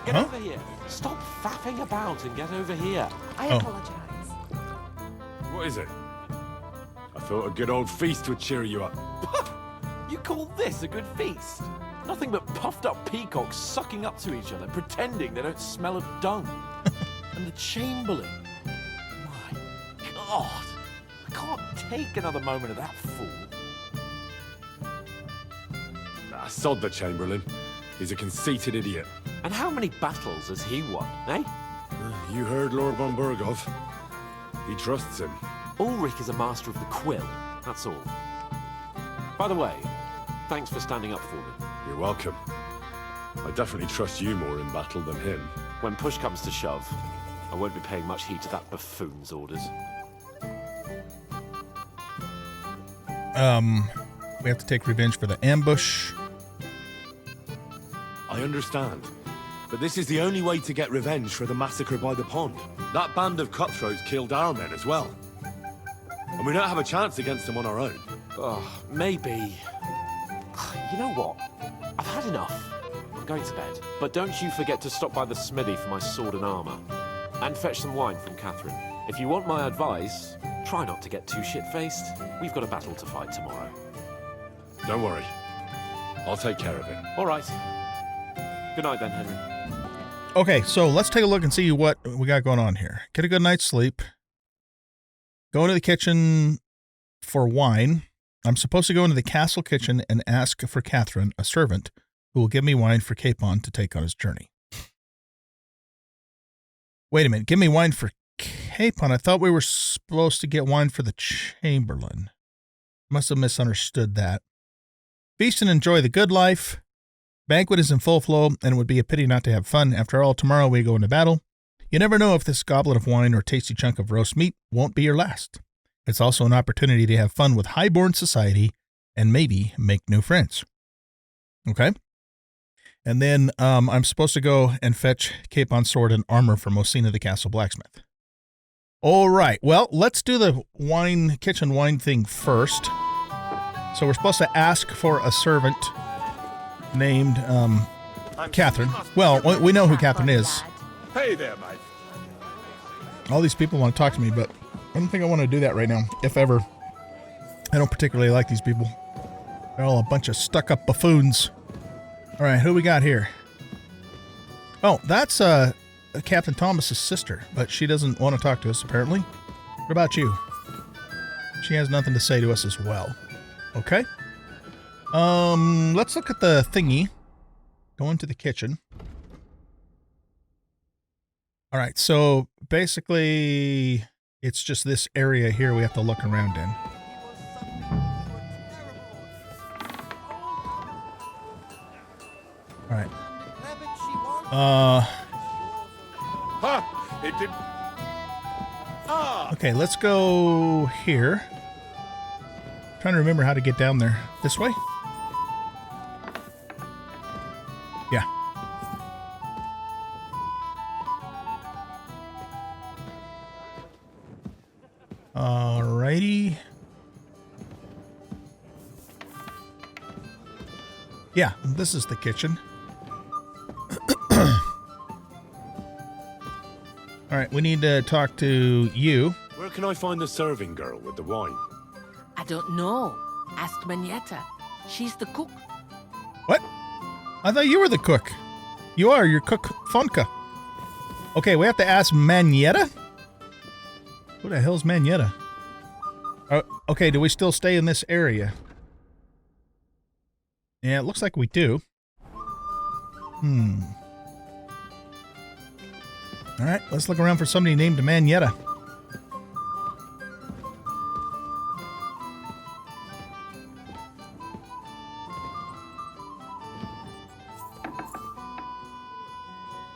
Get over here. Stop faffing about and get over here. I apologize. What is it? I thought a good old feast would cheer you up. You call this a good feast? Nothing but puffed up peacocks sucking up to each other, pretending they don't smell of dung. And the Chamberlain. My God. I can't take another moment of that fool. Sod the Chamberlain. He's a conceited idiot. And how many battles has he won, eh? You heard Lord von Berghoff. He trusts him. Ulrich is a master of the quill, that's all. By the way, thanks for standing up for me. You're welcome. I definitely trust you more in battle than him. When push comes to shove, I won't be paying much heed to that buffoon's orders. We have to take revenge for the ambush. I understand. But this is the only way to get revenge for the massacre by the pond. That band of cutthroats killed our men as well. And we don't have a chance against them on our own. Oh, maybe. You know what? I've had enough. I'm going to bed. But don't you forget to stop by the smithy for my sword and armor. And fetch some wine from Catherine. If you want my advice, try not to get too shit-faced. We've got a battle to fight tomorrow. Don't worry. I'll take care of it. All right. Good night then, Henry. Okay, so let's take a look and see what we got going on here. Get a good night's sleep. Go into the kitchen for wine. I'm supposed to go into the castle kitchen and ask for Catherine, a servant, who will give me wine for Capon to take on his journey. Wait a minute. Give me wine for Capon. I thought we were supposed to get wine for the Chamberlain. Must have misunderstood that. Feast and enjoy the good life. Banquet is in full flow, and it would be a pity not to have fun. After all, tomorrow we go into battle. You never know if this goblet of wine or tasty chunk of roast meat won't be your last. It's also an opportunity to have fun with highborn society and maybe make new friends. Okay? And then I'm supposed to go and fetch Capon's sword and armor from Mosina the castle blacksmith. All right. Well, let's do the kitchen wine thing first. So we're supposed to ask for a servant named Catherine. Well, we know who Catherine is. Hey there, mate. All these people want to talk to me, but I don't think I want to do that right now, if ever. I don't particularly like these people. They're all a bunch of stuck-up buffoons. All right, who we got here? Oh, that's Captain Thomas's sister, but she doesn't want to talk to us, apparently. What about you? She has nothing to say to us as well. Okay. Let's look at the thingy. Go into the kitchen. All right, so basically it's just this area here we have to look around in. All right. It did. Okay, let's go here. Trying to remember how to get down there. This way? Yeah. Alrighty. Yeah, this is the kitchen. All right, we need to talk to you. Where can I find the serving girl with the wine? I don't know. Ask Manietta. She's the cook. What? I thought you were the cook. You are. You're Cook Fonka. Okay, we have to ask Manetta? Who the hell's Manetta? Okay, do we still stay in this area? Yeah, it looks like we do. Alright, let's look around for somebody named Manetta.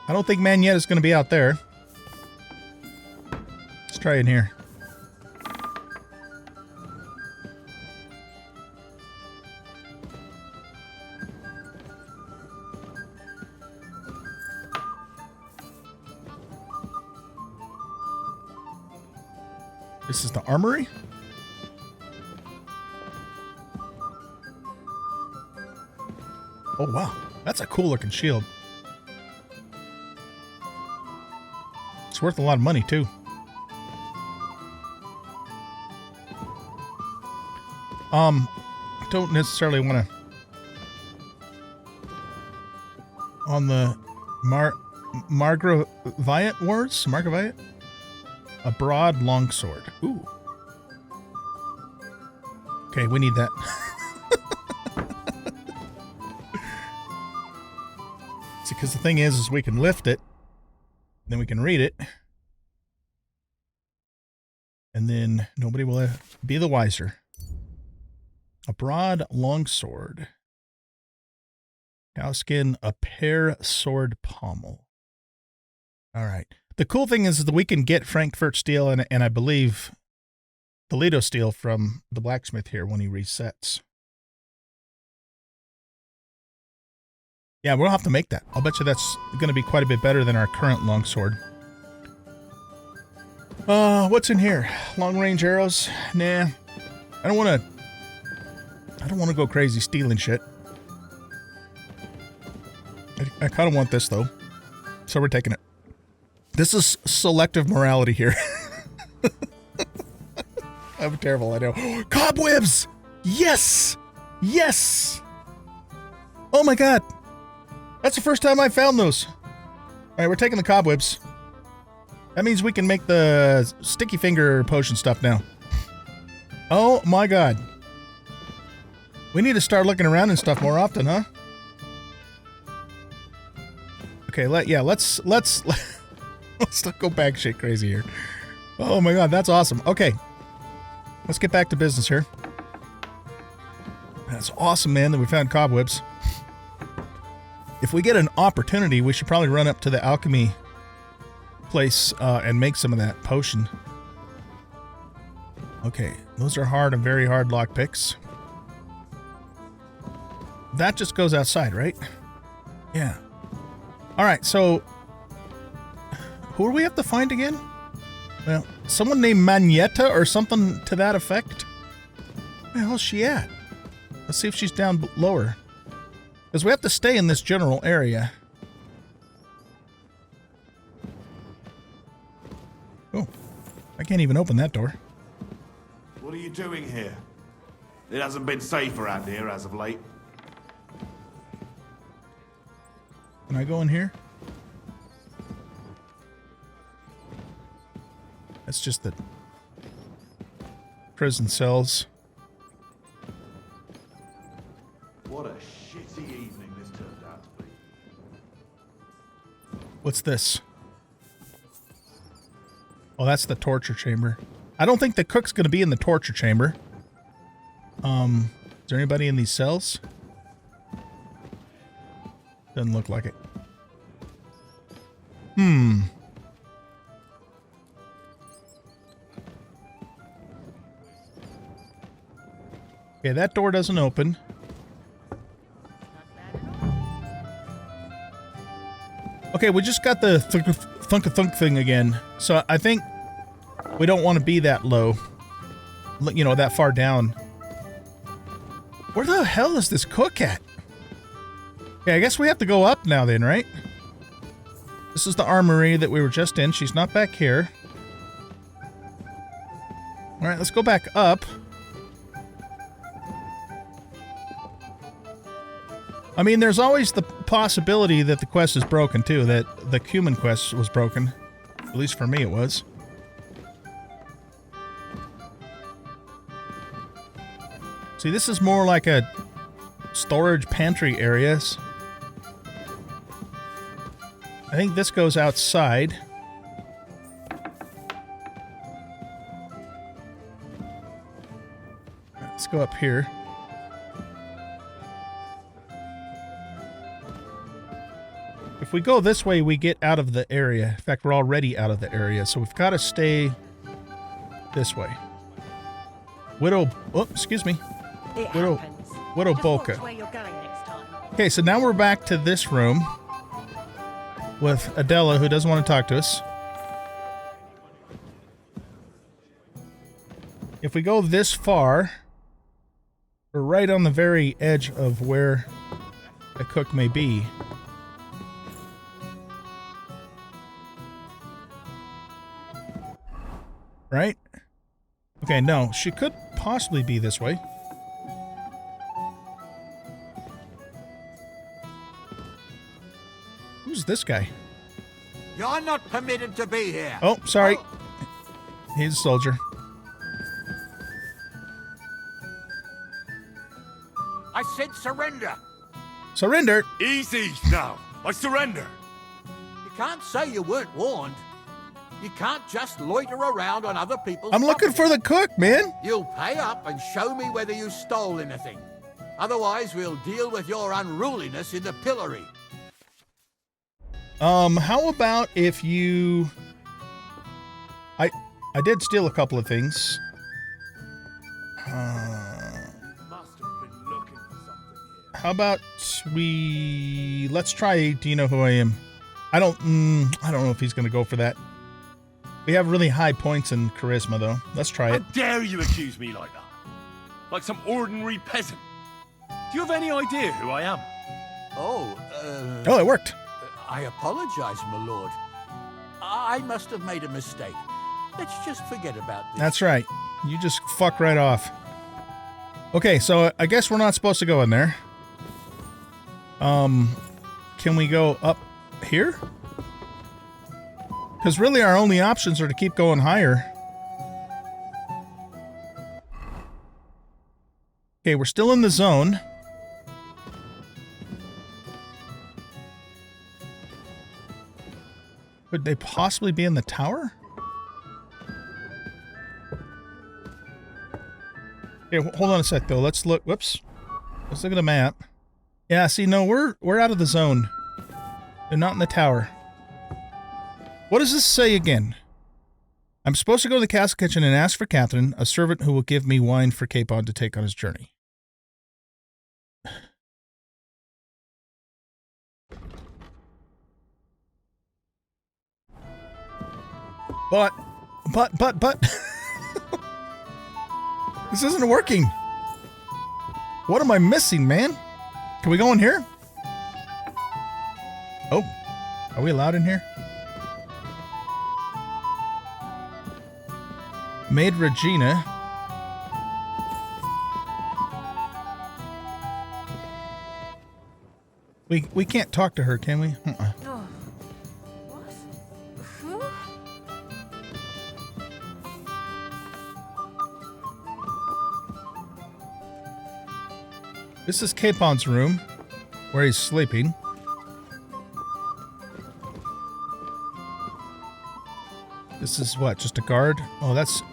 I don't think Manietta's going to be out there. Let's try in here. This is the armory? Oh, wow. That's a cool looking shield. It's worth a lot of money, too. Don't necessarily want to... On the Margraviate Wars? Margraviate? A broad longsword. Ooh. Okay, we need that. See, because the thing is we can lift it, then we can read it, and then nobody will be the wiser. A broad longsword. Cowskin, a pear sword pommel. All right. The cool thing is that we can get Frankfurt steel and I believe Toledo steel from the blacksmith here when he resets. Yeah, we'll have to make that. I'll bet you that's going to be quite a bit better than our current longsword. What's in here? Long range arrows? Nah. I don't want to go crazy stealing shit. I kind of want this though. So we're taking it. This is selective morality here. I'm terrible, I know. Cobwebs! Yes! Yes! Oh my god! That's the first time I found those. Alright, we're taking the cobwebs. That means we can make the sticky finger potion stuff now. Oh my god. We need to start looking around and stuff more often, huh? Okay, let's go back shit crazy here. Oh my god, that's awesome. Okay. Let's get back to business here. That's awesome, man, that we found cobwebs. If we get an opportunity, we should probably run up to the alchemy place and make some of that potion. Okay, those are hard and very hard lockpicks. That just goes outside, right? Yeah. Alright, so... who do we have to find again? Well, someone named Manetta or something to that effect? Where the hell's she at? Let's see if she's down lower. Because we have to stay in this general area. Oh, I can't even open that door. What are you doing here? It hasn't been safe around here as of late. Can I go in here? That's just the prison cells. What a shitty evening this turned out to be. What's this? Oh, that's the torture chamber. I don't think the cook's going to be in the torture chamber. Is there anybody in these cells? Doesn't look like it. Okay, that door doesn't open. Okay, we just got the thunk-a-thunk thing again. So I think we don't want to be that low. You know, that far down. Where the hell is this cook at? Okay, I guess we have to go up now then, right? This is the armory that we were just in. She's not back here. Alright, let's go back up. I mean, there's always the possibility that the quest is broken, too. That the cumin quest was broken. At least for me, it was. See, this is more like a storage pantry areas. I think this goes outside. Let's go up here. If we go this way, we get out of the area. In fact, we're already out of the area, so we've got to stay this way. Widow... Oh, excuse me. Widow Bolka. Okay, so now we're back to this room with Adela, who doesn't want to talk to us. If we go this far, we're right on the very edge of where a cook may be. Right? Okay, no, she could possibly be this way. Who's this guy? You're not permitted to be here. Oh, sorry. He's a soldier. I said surrender. Surrender? Easy now. I surrender. You can't say you weren't warned. You can't just loiter around on other people's I'm looking for the cook, man. You'll pay up and show me whether you stole anything. Otherwise, we'll deal with your unruliness in the pillory. How about if you... I did steal a couple of things. How about let's try, do you know who I am? I don't know if he's gonna go for that. We have really high points in charisma, though. Let's try it. How dare you accuse me like that? Like some ordinary peasant. Do you have any idea who I am? Oh, it worked. I apologize, my lord. I must have made a mistake. Let's just forget about this. That's right. You just fuck right off. Okay, so I guess we're not supposed to go in there. Can we go up here? Because really our only options are to keep going higher. Okay, we're still in the zone. Could they possibly be in the tower? Okay, hold on a sec though. Let's look. Whoops. Let's look at the map. Yeah, see, no, we're out of the zone. They're not in the tower. What does this say again? I'm supposed to go to the castle kitchen and ask for Catherine, a servant who will give me wine for Capon to take on his journey. But. This isn't working. What am I missing, man? Can we go in here? Oh, are we allowed in here? Maid Regina. We can't talk to her, can we? Oh. What? Who? This is Capon's room, where he's sleeping. This is what, just a guard? Oh, that's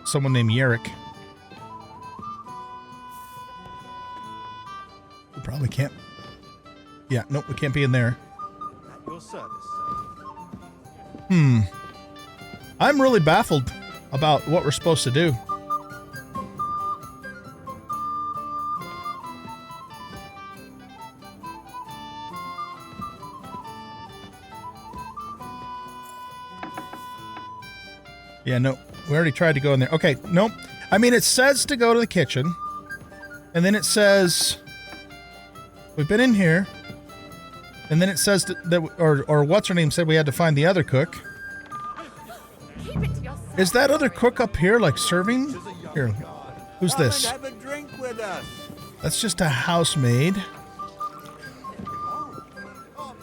someone named Yerrick. We probably can't. Yeah, nope, we can't be in there. At your service, I'm really baffled about what we're supposed to do. Yeah, no, we already tried to go in there. Okay, nope. I mean, it says to go to the kitchen, and then it says we've been in here, and then it says that or what's her name said we had to find the other cook. Keep it to yourself. Is that other cook up here, like serving? Here, who's this? Come and have a drink with us. That's just a housemaid.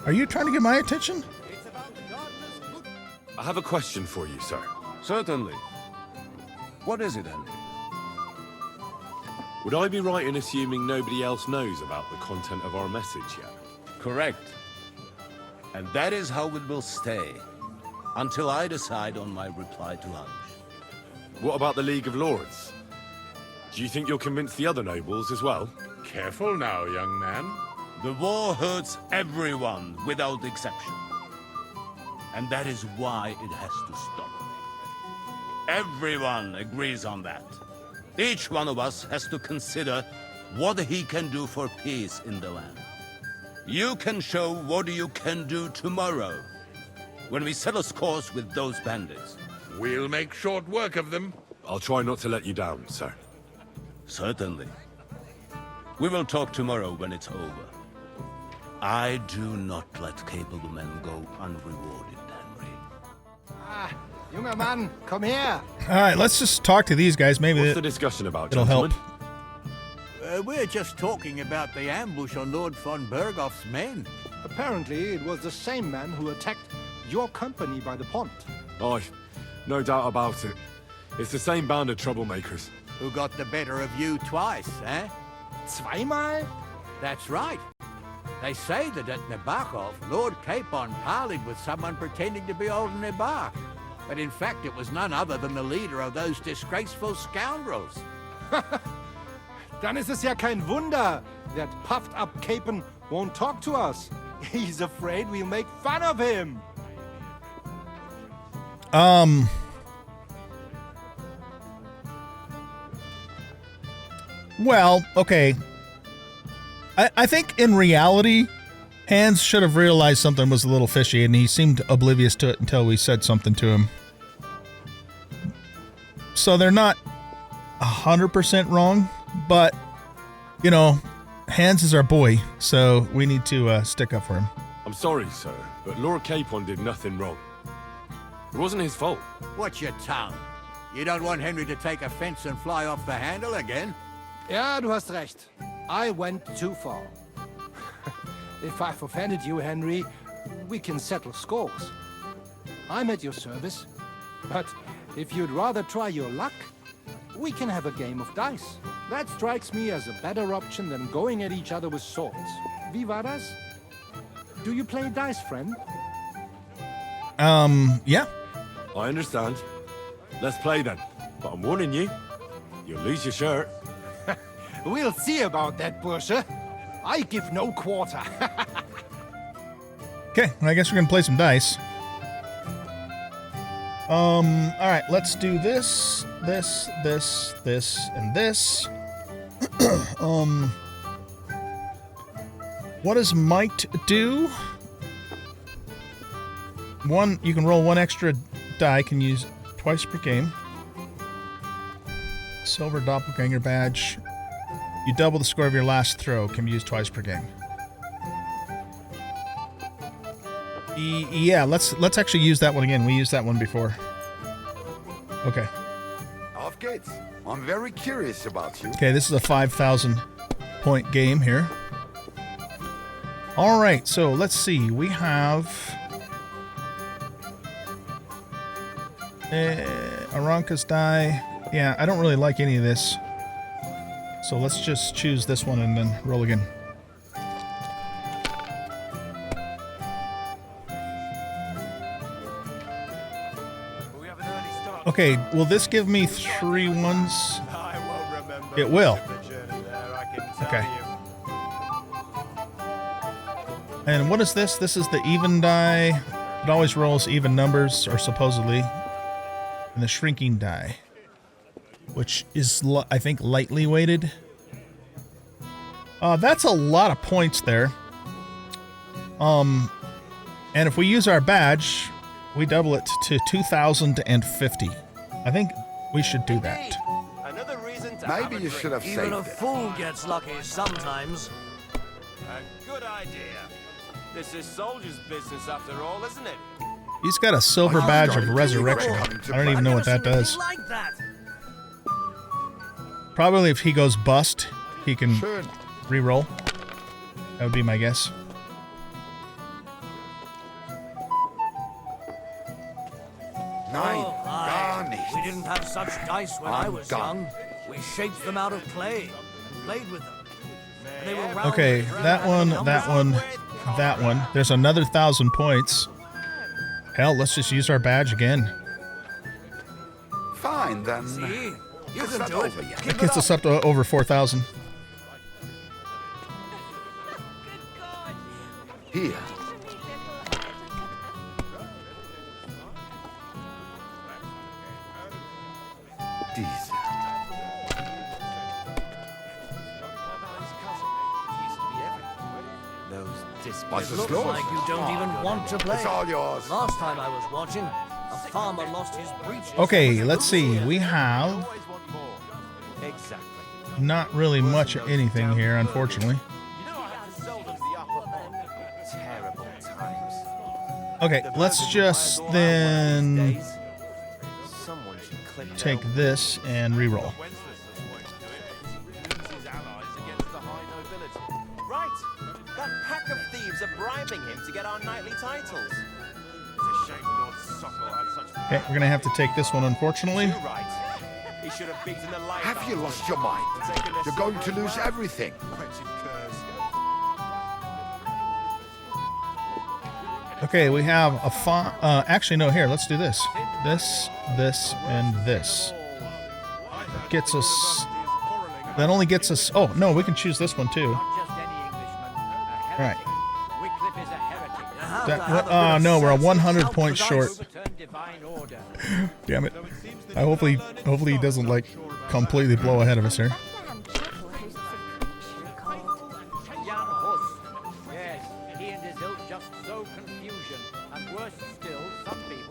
Are you trying to get my attention? I have a question for you, sir. Certainly. What is it, Henry? Would I be right in assuming nobody else knows about the content of our message yet? Correct. And that is how it will stay, until I decide on my reply to Hunch. What about the League of Lords? Do you think you'll convince the other nobles as well? Careful now, young man. The war hurts everyone, without exception. And that is why it has to stop. Everyone agrees on that. Each one of us has to consider what he can do for peace in the land. You can show what you can do tomorrow, when we settle scores with those bandits. We'll make short work of them. I'll try not to let you down, sir. Certainly. We will talk tomorrow when it's over. I do not let capable men go unrewarded, Henry. Ah, junger Mann, komm her. All right, let's just talk to these guys. Maybe What's the discussion about, it'll help. We're just talking about the ambush on Lord von Bergoff's men. Apparently, it was the same man who attacked your company by the pond. Aye, no doubt about it. It's the same band of troublemakers. Who got the better of you twice, eh? Zweimal? That's right. They say that at Nabokov, Lord Capon parleyed with someone pretending to be old Nabok. But in fact, it was none other than the leader of those disgraceful scoundrels. Dann ist es ja kein Wunder that puffed-up Capon won't talk to us. He's afraid we'll make fun of him. Well, okay. I think in reality, Hans should have realized something was a little fishy, and he seemed oblivious to it until we said something to him. So they're not 100% wrong, but, you know, Hans is our boy, so we need to stick up for him. I'm sorry, sir, but Lord Capon did nothing wrong. It wasn't his fault. Watch your tongue. You don't want Henry to take offense and fly off the handle again? Ja, du hast recht. I went too far. If I've offended you, Henry, we can settle scores. I'm at your service. But if you'd rather try your luck, we can have a game of dice. That strikes me as a better option than going at each other with swords. Wie war das? Do you play dice, friend? Yeah. I understand. Let's play then. But I'm warning you, you'll lose your shirt. We'll see about that, Bursche. I give no quarter. Okay, I guess we're gonna play some dice. All right, let's do this, this, and this. What does might do? You can roll one extra die, can use twice per game. Silver doppelganger badge. You double the score of your last throw, can be used twice per game. Yeah, let's actually use that one again. We used that one before. Okay. Auf geht's. I'm very curious about you. Okay, this is a 5,000 point game here. All right, so let's see. We have Aranka's die. Yeah, I don't really like any of this. So let's just choose this one and then roll again. Okay, will this give me 3 ones? It will. Okay. And what is this? This is the even die. It always rolls even numbers, or supposedly. And the shrinking die, which is, I think, lightly weighted. That's a lot of points there. And if we use our badge, we double it to 2,050. I think we should do that. Another reason to Maybe you should have saved Even a it. fool gets lucky sometimes. A good idea. This is soldier's business after all, isn't it? He's got a silver badge of resurrection. I don't even know what that does. Like that. Probably if he goes bust, he can re-roll. That would be my guess. had such dice when I was young. We shaped them out of clay and played with them. And they were round Okay, and that one, round. that one, that one. There's another 1,000 points. Hell, let's just use our badge again. Fine, then. See? You can do it. That gets us up to over 4,000. Here. These. It looks like you don't even want to play. It's all yours. Last time I was watching, a farmer lost his breeches. Okay, let's see. We have not really much of anything here, unfortunately. Okay, let's just then take this and reroll. Right. That pack of thieves are bribing him to get our knightly titles. Okay, we're gonna have to take this one, unfortunately. He should have beaten the life. Have you lost your mind? You're going to lose everything. Okay, we have a actually, no, here, let's do this. This, and this. Gets us... That only gets us... Oh, no, we can choose this one, too. Alright. Oh, no, we're 100 points short. Damn it. Hopefully he doesn't, like, completely blow ahead of us here.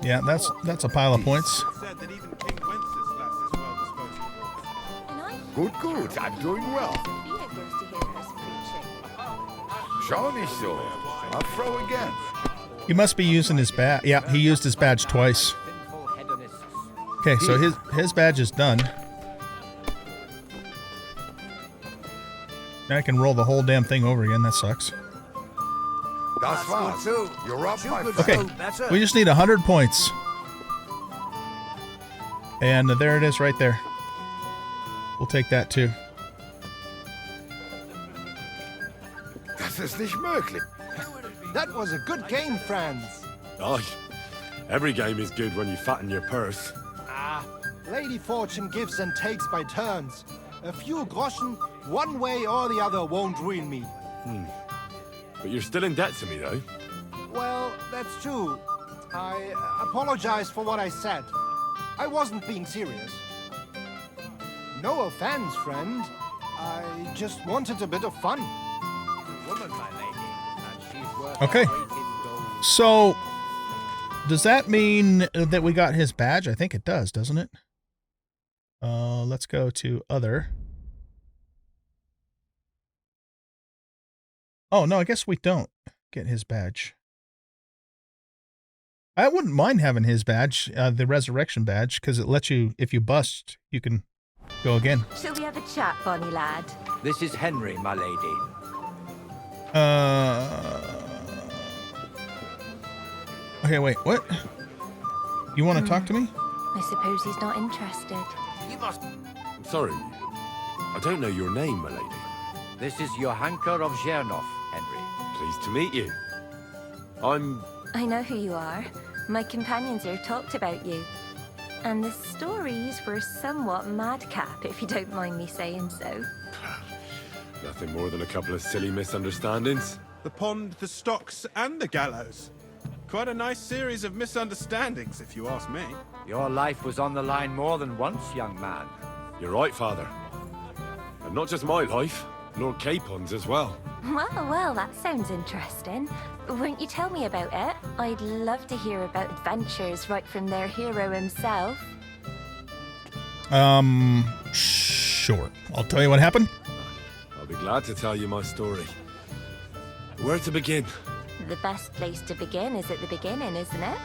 Yeah, that's a pile of points. Good. I'm doing well. Johnny so. I'll throw again. He must be using his badge. Yeah, he used his badge twice. Okay, so his badge is done. Now I can roll the whole damn thing over again. That sucks. That's fine. You're up, my friend. Okay, we just need 100 points. And there it is right there. We'll take that too. Das ist nicht möglich. That was a good game, friends. Aye. Every game is good when you fatten your purse. Lady Fortune gives and takes by turns. A few groschen, one way or the other, won't ruin me. But you're still in debt to me, though. Well, that's true. I apologize for what I said. I wasn't being serious. No offense, friend. I just wanted a bit of fun. Okay. So, does that mean that we got his badge? I think it does, doesn't it? Let's go to other. Oh, no, I guess we don't get his badge. I wouldn't mind having his badge, the resurrection badge, because it lets you, if you bust, you can go again. Shall we have a chat, bonny lad? This is Henry, my lady. Okay, wait, what? You want to talk to me? I suppose he's not interested. You must... I'm sorry. I don't know your name, my lady. This is Johanka of Zhernov, Henry. Pleased to meet you. I know who you are. My companions here talked about you. And the stories were somewhat madcap, if you don't mind me saying so. Nothing more than a couple of silly misunderstandings. The pond, the stocks, and the gallows. Quite a nice series of misunderstandings, if you ask me. Your life was on the line more than once, young man. You're right, Father. And not just my life, Lord Capon's as well. Well, that sounds interesting. Won't you tell me about it? I'd love to hear about adventures right from their hero himself. Sure. I'll tell you what happened. I'll be glad to tell you my story. Where to begin? The best place to begin is at the beginning, isn't it?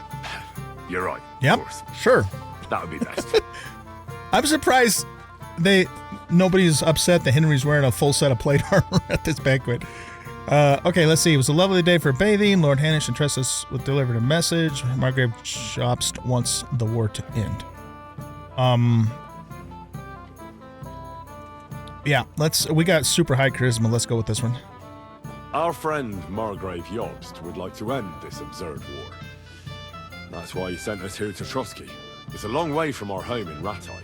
You're right. Yep. Of course. Sure. That would be best. I'm surprised nobody's upset that Henry's wearing a full set of plate armor at this banquet. Okay, let's see. It was a lovely day for bathing. Lord Hanish entrusted us with delivered a message. Margrave Jobst wants the war to end. Yeah, we got super high charisma. Let's go with this one. Our friend Margrave Jobst would like to end this absurd war. That's why he sent us here to Trotsky. It's a long way from our home in Ratai.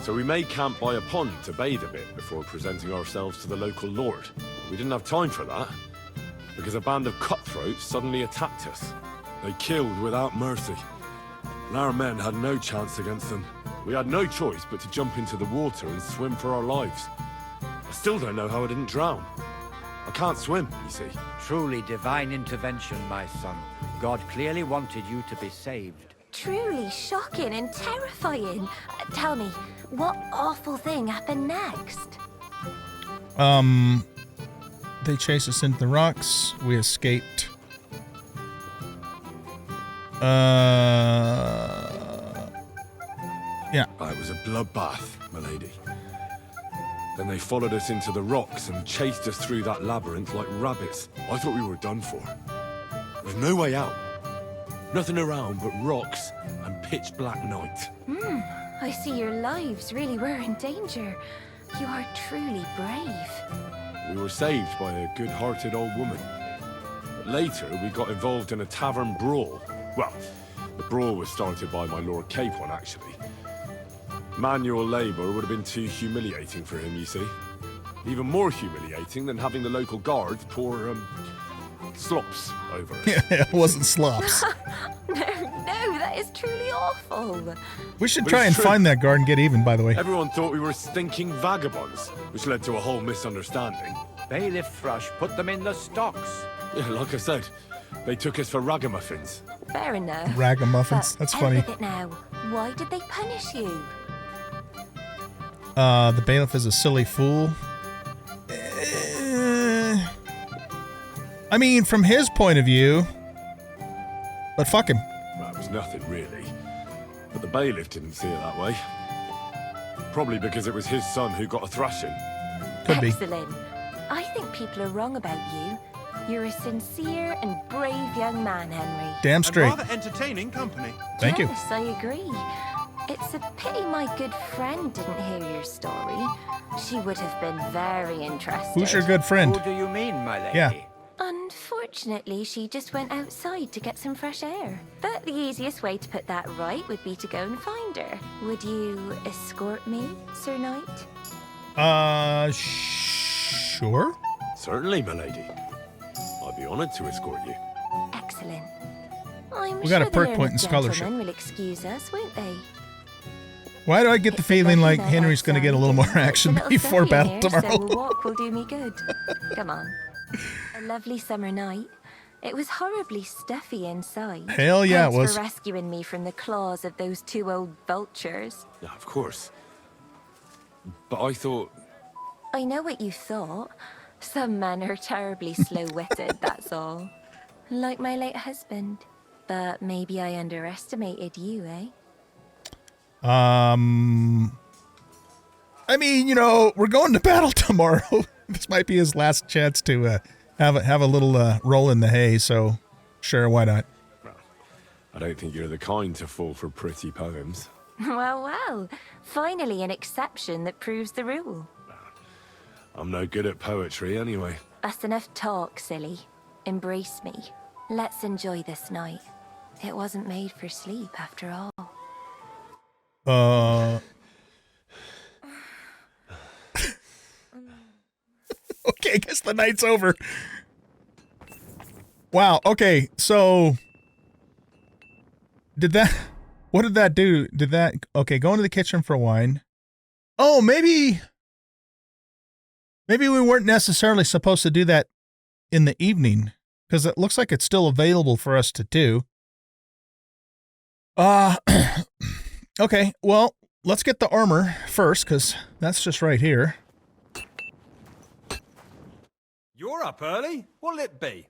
So we made camp by a pond to bathe a bit before presenting ourselves to the local lord. We didn't have time for that, because a band of cutthroats suddenly attacked us. They killed without mercy. And our men had no chance against them. We had no choice but to jump into the water and swim for our lives. I still don't know how I didn't drown. I can't swim, you see. Truly divine intervention, my son. God clearly wanted you to be saved. Truly shocking and terrifying. Tell me, what awful thing happened next? They chased us into the rocks. We escaped. Yeah. It was a bloodbath, milady. Then they followed us into the rocks and chased us through that labyrinth like rabbits. I thought we were done for. There's no way out. Nothing around but rocks and pitch black night. I see your lives really were in danger. You are truly brave. We were saved by a good-hearted old woman. But later, we got involved in a tavern brawl. Well, the brawl was started by my Lord Capon, actually. Manual labor would have been too humiliating for him, you see. Even more humiliating than having the local guards pour, slops over us. Yeah, it wasn't slops. No, that is truly awful. We should try and find that guard and get even, by the way. Everyone thought we were stinking vagabonds, which led to a whole misunderstanding. Bailiff Thrush put them in the stocks. Yeah, like I said, they took us for ragamuffins. Fair enough. Ragamuffins, that's funny. Out with it now. Why did they punish you? The bailiff is a silly fool. I mean, from his point of view. But fuck him. That was nothing, really. But the bailiff didn't see it that way. Probably because it was his son who got a thrashing. Could be. Excellent. I think people are wrong about you. You're a sincere and brave young man, Henry. Damn straight. And rather entertaining company. Thank you. Yes, I agree. It's a pity my good friend didn't hear your story. She would have been very interested. Who's your good friend? Who do you mean, my lady? Yeah. Unfortunately, she just went outside to get some fresh air. But the easiest way to put that right would be to go and find her. Would you escort me, Sir Knight? Sure. Certainly, milady. I'd be honored to escort you. Excellent. I'm We got a sure perk the point in learned scholarship. gentlemen will excuse us, won't they? Why do I get the feeling like Henry's going to get a little more action before battle tomorrow? So a walk will do me good. Come on. A lovely summer night. It was horribly stuffy inside. Hell yeah, it Thanks was. for rescuing me from the claws of those two old vultures. Yeah, of course. But I thought... I know what you thought. Some men are terribly slow-witted, that's all. Like my late husband. But maybe I underestimated you, eh? I mean, you know, we're going to battle tomorrow. This might be his last chance to have a little roll in the hay, so sure, why not? I don't think you're the kind to fall for pretty poems. Well. Finally an exception that proves the rule. I'm no good at poetry anyway. That's enough talk, silly. Embrace me. Let's enjoy this night. It wasn't made for sleep, after all. Okay, I guess the night's over. Wow, okay, so... What did that do? Okay, go into the kitchen for wine. Oh, maybe we weren't necessarily supposed to do that in the evening, because it looks like it's still available for us to do. Okay, well, let's get the armor first, because that's just right here. You're up early? What'll it be?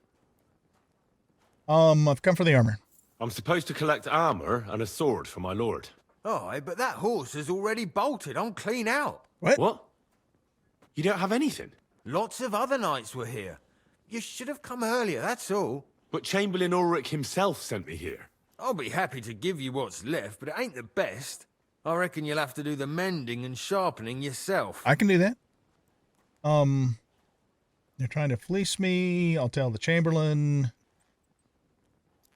I've come for the armor. I'm supposed to collect armor and a sword for my lord. Oh, but that horse is already bolted. I'm clean out. What? You don't have anything? Lots of other knights were here. You should have come earlier, that's all. But Chamberlain Ulrich himself sent me here. I'll be happy to give you what's left, but it ain't the best. I reckon you'll have to do the mending and sharpening yourself. I can do that. They're trying to fleece me. I'll tell the Chamberlain.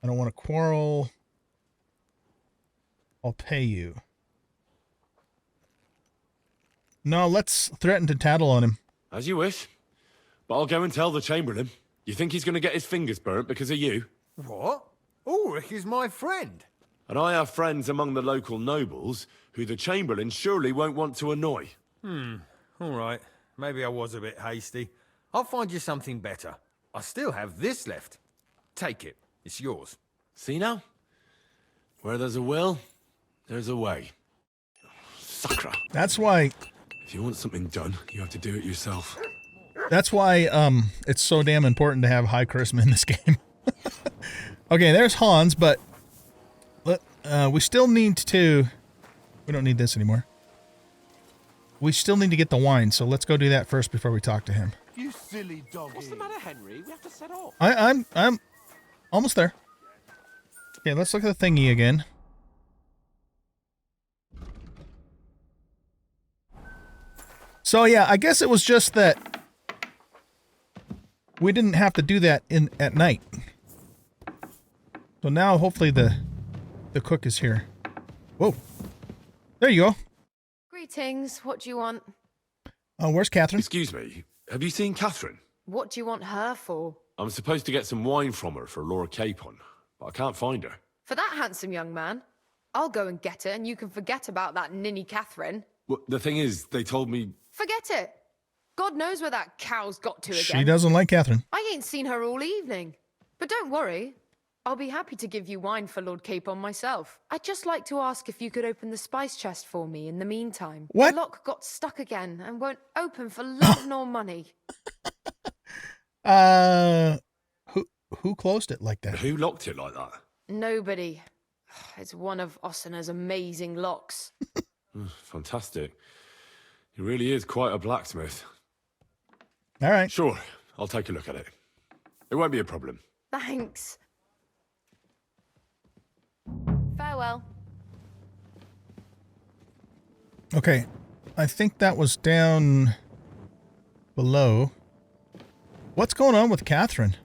I don't want to quarrel. I'll pay you. No, let's threaten to tattle on him. As you wish. But I'll go and tell the Chamberlain. You think he's going to get his fingers burnt because of you? What? Ulrich is my friend. And I have friends among the local nobles who the Chamberlain surely won't want to annoy. All right. Maybe I was a bit hasty. I'll find you something better. I still have this left. Take it. It's yours. See now? Where there's a will, there's a way. Sacra. That's why... If you want something done, you have to do it yourself. That's why it's so damn important to have high charisma in this game. Okay, there's Hans, but we still need to... We don't need this anymore. We still need to get the wine, so let's go do that first before we talk to him. You silly doggy. What's the matter, Henry? We have to set off. I'm almost there. Okay, let's look at the thingy again. So yeah, I guess it was just that we didn't have to do that at night. So now hopefully the cook is here. Whoa. There you go. Greetings. What do you want? Where's Catherine? Excuse me. Have you seen Catherine? What do you want her for? I'm supposed to get some wine from her for Laura Capon, but I can't find her. For that handsome young man? I'll go and get her, and you can forget about that ninny Catherine. Well, the thing is, they told me... Forget it. God knows where that cow's got to again. She doesn't like Catherine. I ain't seen her all evening. But don't worry. I'll be happy to give you wine for Lord Capon myself. I'd just like to ask if you could open the spice chest for me in the meantime. What? The lock got stuck again and won't open for love nor money. Who closed it like that? Who locked it like that? Nobody. It's one of Ossina's amazing locks. Fantastic. He really is quite a blacksmith. All right. Sure, I'll take a look at it. It won't be a problem. Thanks. Farewell. Okay, I think that was down below. What's going on with Catherine?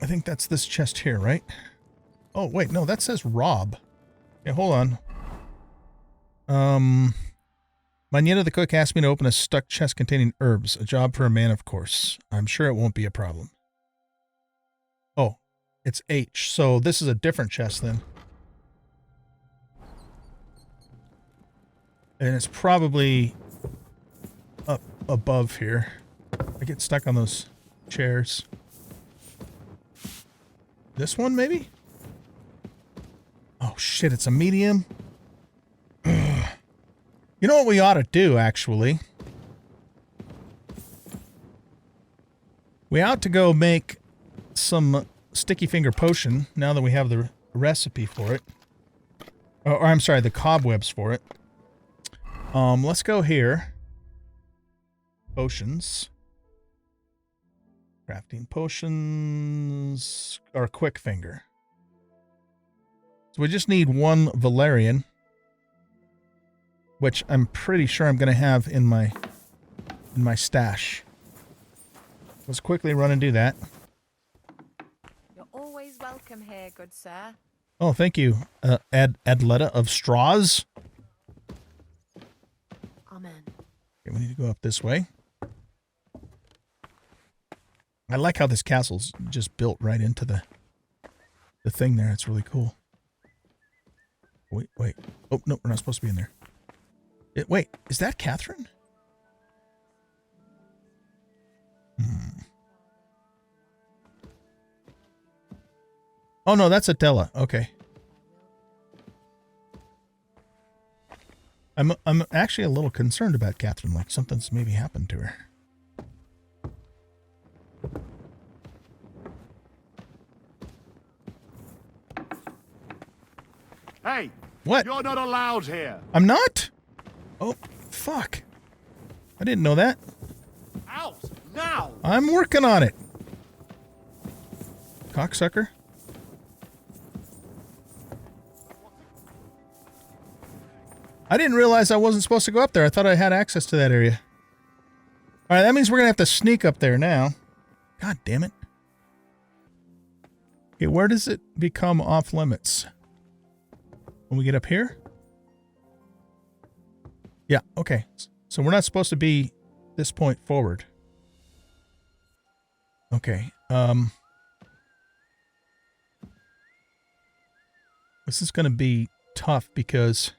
I think that's this chest here, right? Oh, wait, no, that says Rob. Okay, hold on. Magneta the cook asked me to open a stuck chest containing herbs. A job for a man, of course. I'm sure it won't be a problem. Oh, it's H. So this is a different chest then. And it's probably up above here. I get stuck on those chairs. This one, maybe? Oh, shit, it's a medium. Ugh. You know what we ought to do, actually? We ought to go make some sticky finger potion now that we have the recipe for it. Or I'm sorry, the cobwebs for it. Let's go here. Potions. Crafting potions. Or quick finger. So we just need one Valerian. Which I'm pretty sure I'm going to have in my stash. Let's quickly run and do that. You're always welcome here, good sir. Oh, thank you, Adletta of Straws. Amen. Okay, we need to go up this way. I like how this castle's just built right into the thing there. It's really cool. Wait. Oh, no, we're not supposed to be in there. Wait, is that Catherine? Oh, no, that's Adela. Okay. I'm actually a little concerned about Catherine, like something's maybe happened to her. Hey! What? You're not allowed here! I'm not? Oh, fuck. I didn't know that. Out! Now! I'm working on it. Cocksucker. I didn't realize I wasn't supposed to go up there. I thought I had access to that area. All right, that means we're going to have to sneak up there now. God damn it. Okay, where does it become off limits? When we get up here? Yeah, okay. So we're not supposed to be this point forward. Okay. This is going to be tough because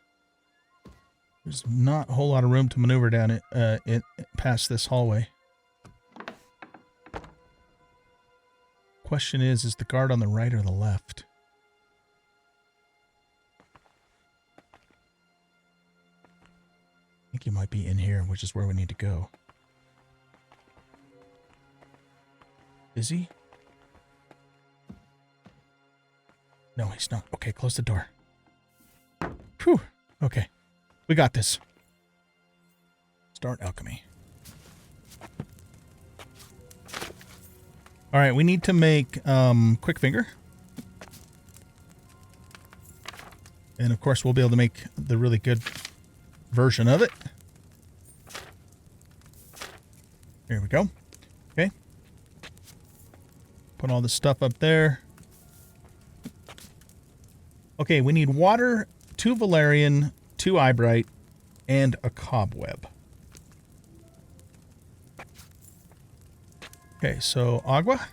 there's not a whole lot of room to maneuver down it past this hallway. Question is the guard on the right or the left? I think he might be in here, which is where we need to go. Is he? No, he's not. Okay, close the door. Whew. Okay. We got this. Start alchemy. All right, we need to make quick finger. And of course, we'll be able to make the really good version of it. There we go. Okay. Put all this stuff up there. Okay, we need water, 2 valerian, 2 eyebright, and a cobweb. Okay, so agua.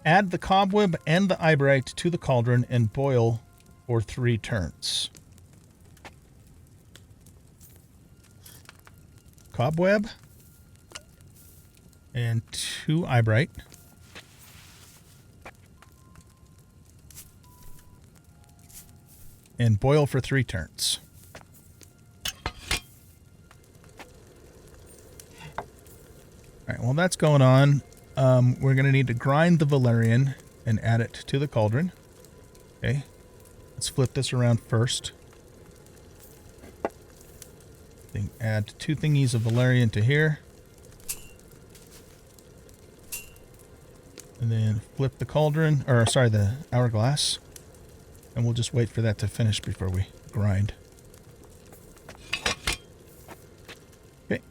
Add the cobweb and the eyebright to the cauldron and boil for 3 turns. Cobweb and 2 eyebright. And boil for 3 turns. Alright, while that's going on, we're going to need to grind the valerian and add it to the cauldron. Okay, let's flip this around first. Then add 2 thingies of valerian to here. And then flip the cauldron, or sorry, the hourglass. And we'll just wait for that to finish before we grind. Okay.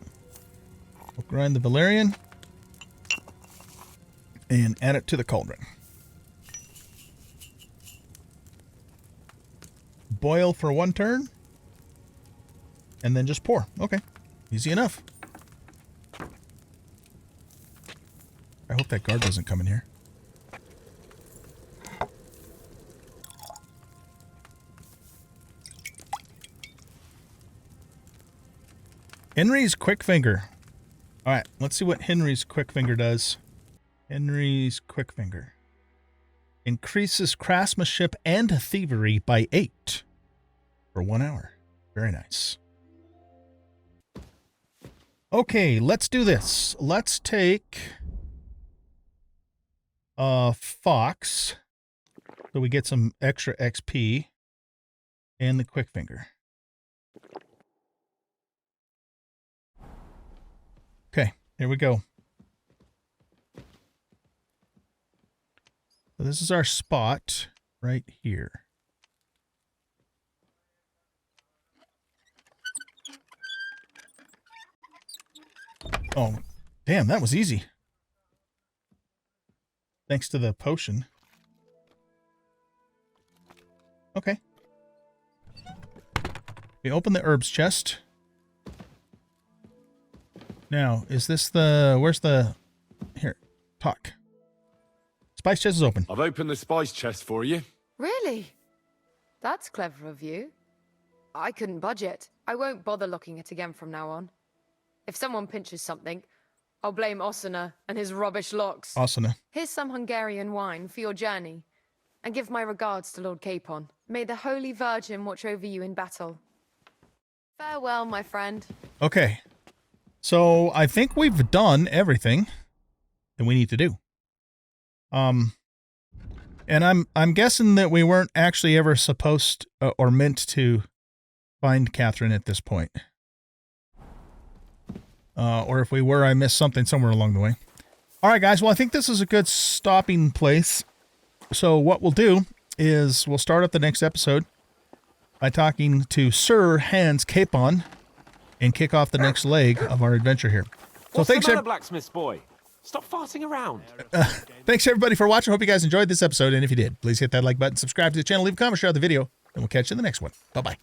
We'll grind the valerian and add it to the cauldron. Boil for 1 turn. And then just pour. Okay. Easy enough. I hope that guard doesn't come in here. Henry's quick finger. All right, let's see what Henry's quick finger does. Henry's quick finger increases craftsmanship and thievery by 8 for 1 hour. Very nice. Okay, let's do this. Let's take Fox, so we get some extra XP, and the quick finger. Okay, here we go. So this is our spot right here. Oh, damn, that was easy. Thanks to the potion. Okay. We open the herbs chest. Now, is this the... Where's the... Here, talk. Spice chest is open. I've opened the spice chest for you. Really? That's clever of you. I couldn't budget. I won't bother locking it again from now on. If someone pinches something, I'll blame Osuna and his rubbish locks. Osuna. Here's some Hungarian wine for your journey. And give my regards to Lord Capon. May the Holy Virgin watch over you in battle. Farewell, my friend. Okay. So, I think we've done everything that we need to do. And I'm guessing that we weren't actually ever supposed or meant to find Catherine at this point. Or if we were, I missed something somewhere along the way. All right, guys. Well, I think this is a good stopping place. So what we'll do is we'll start up the next episode by talking to Sir Hans Capon and kick off the next leg of our adventure here. So What's thanks, the matter, blacksmith's boy? Stop farting around. thanks everybody for watching. Hope you guys enjoyed this episode, and if you did, please hit that like button, subscribe to the channel, leave a comment, share the video, and we'll catch you in the next one. Bye-bye.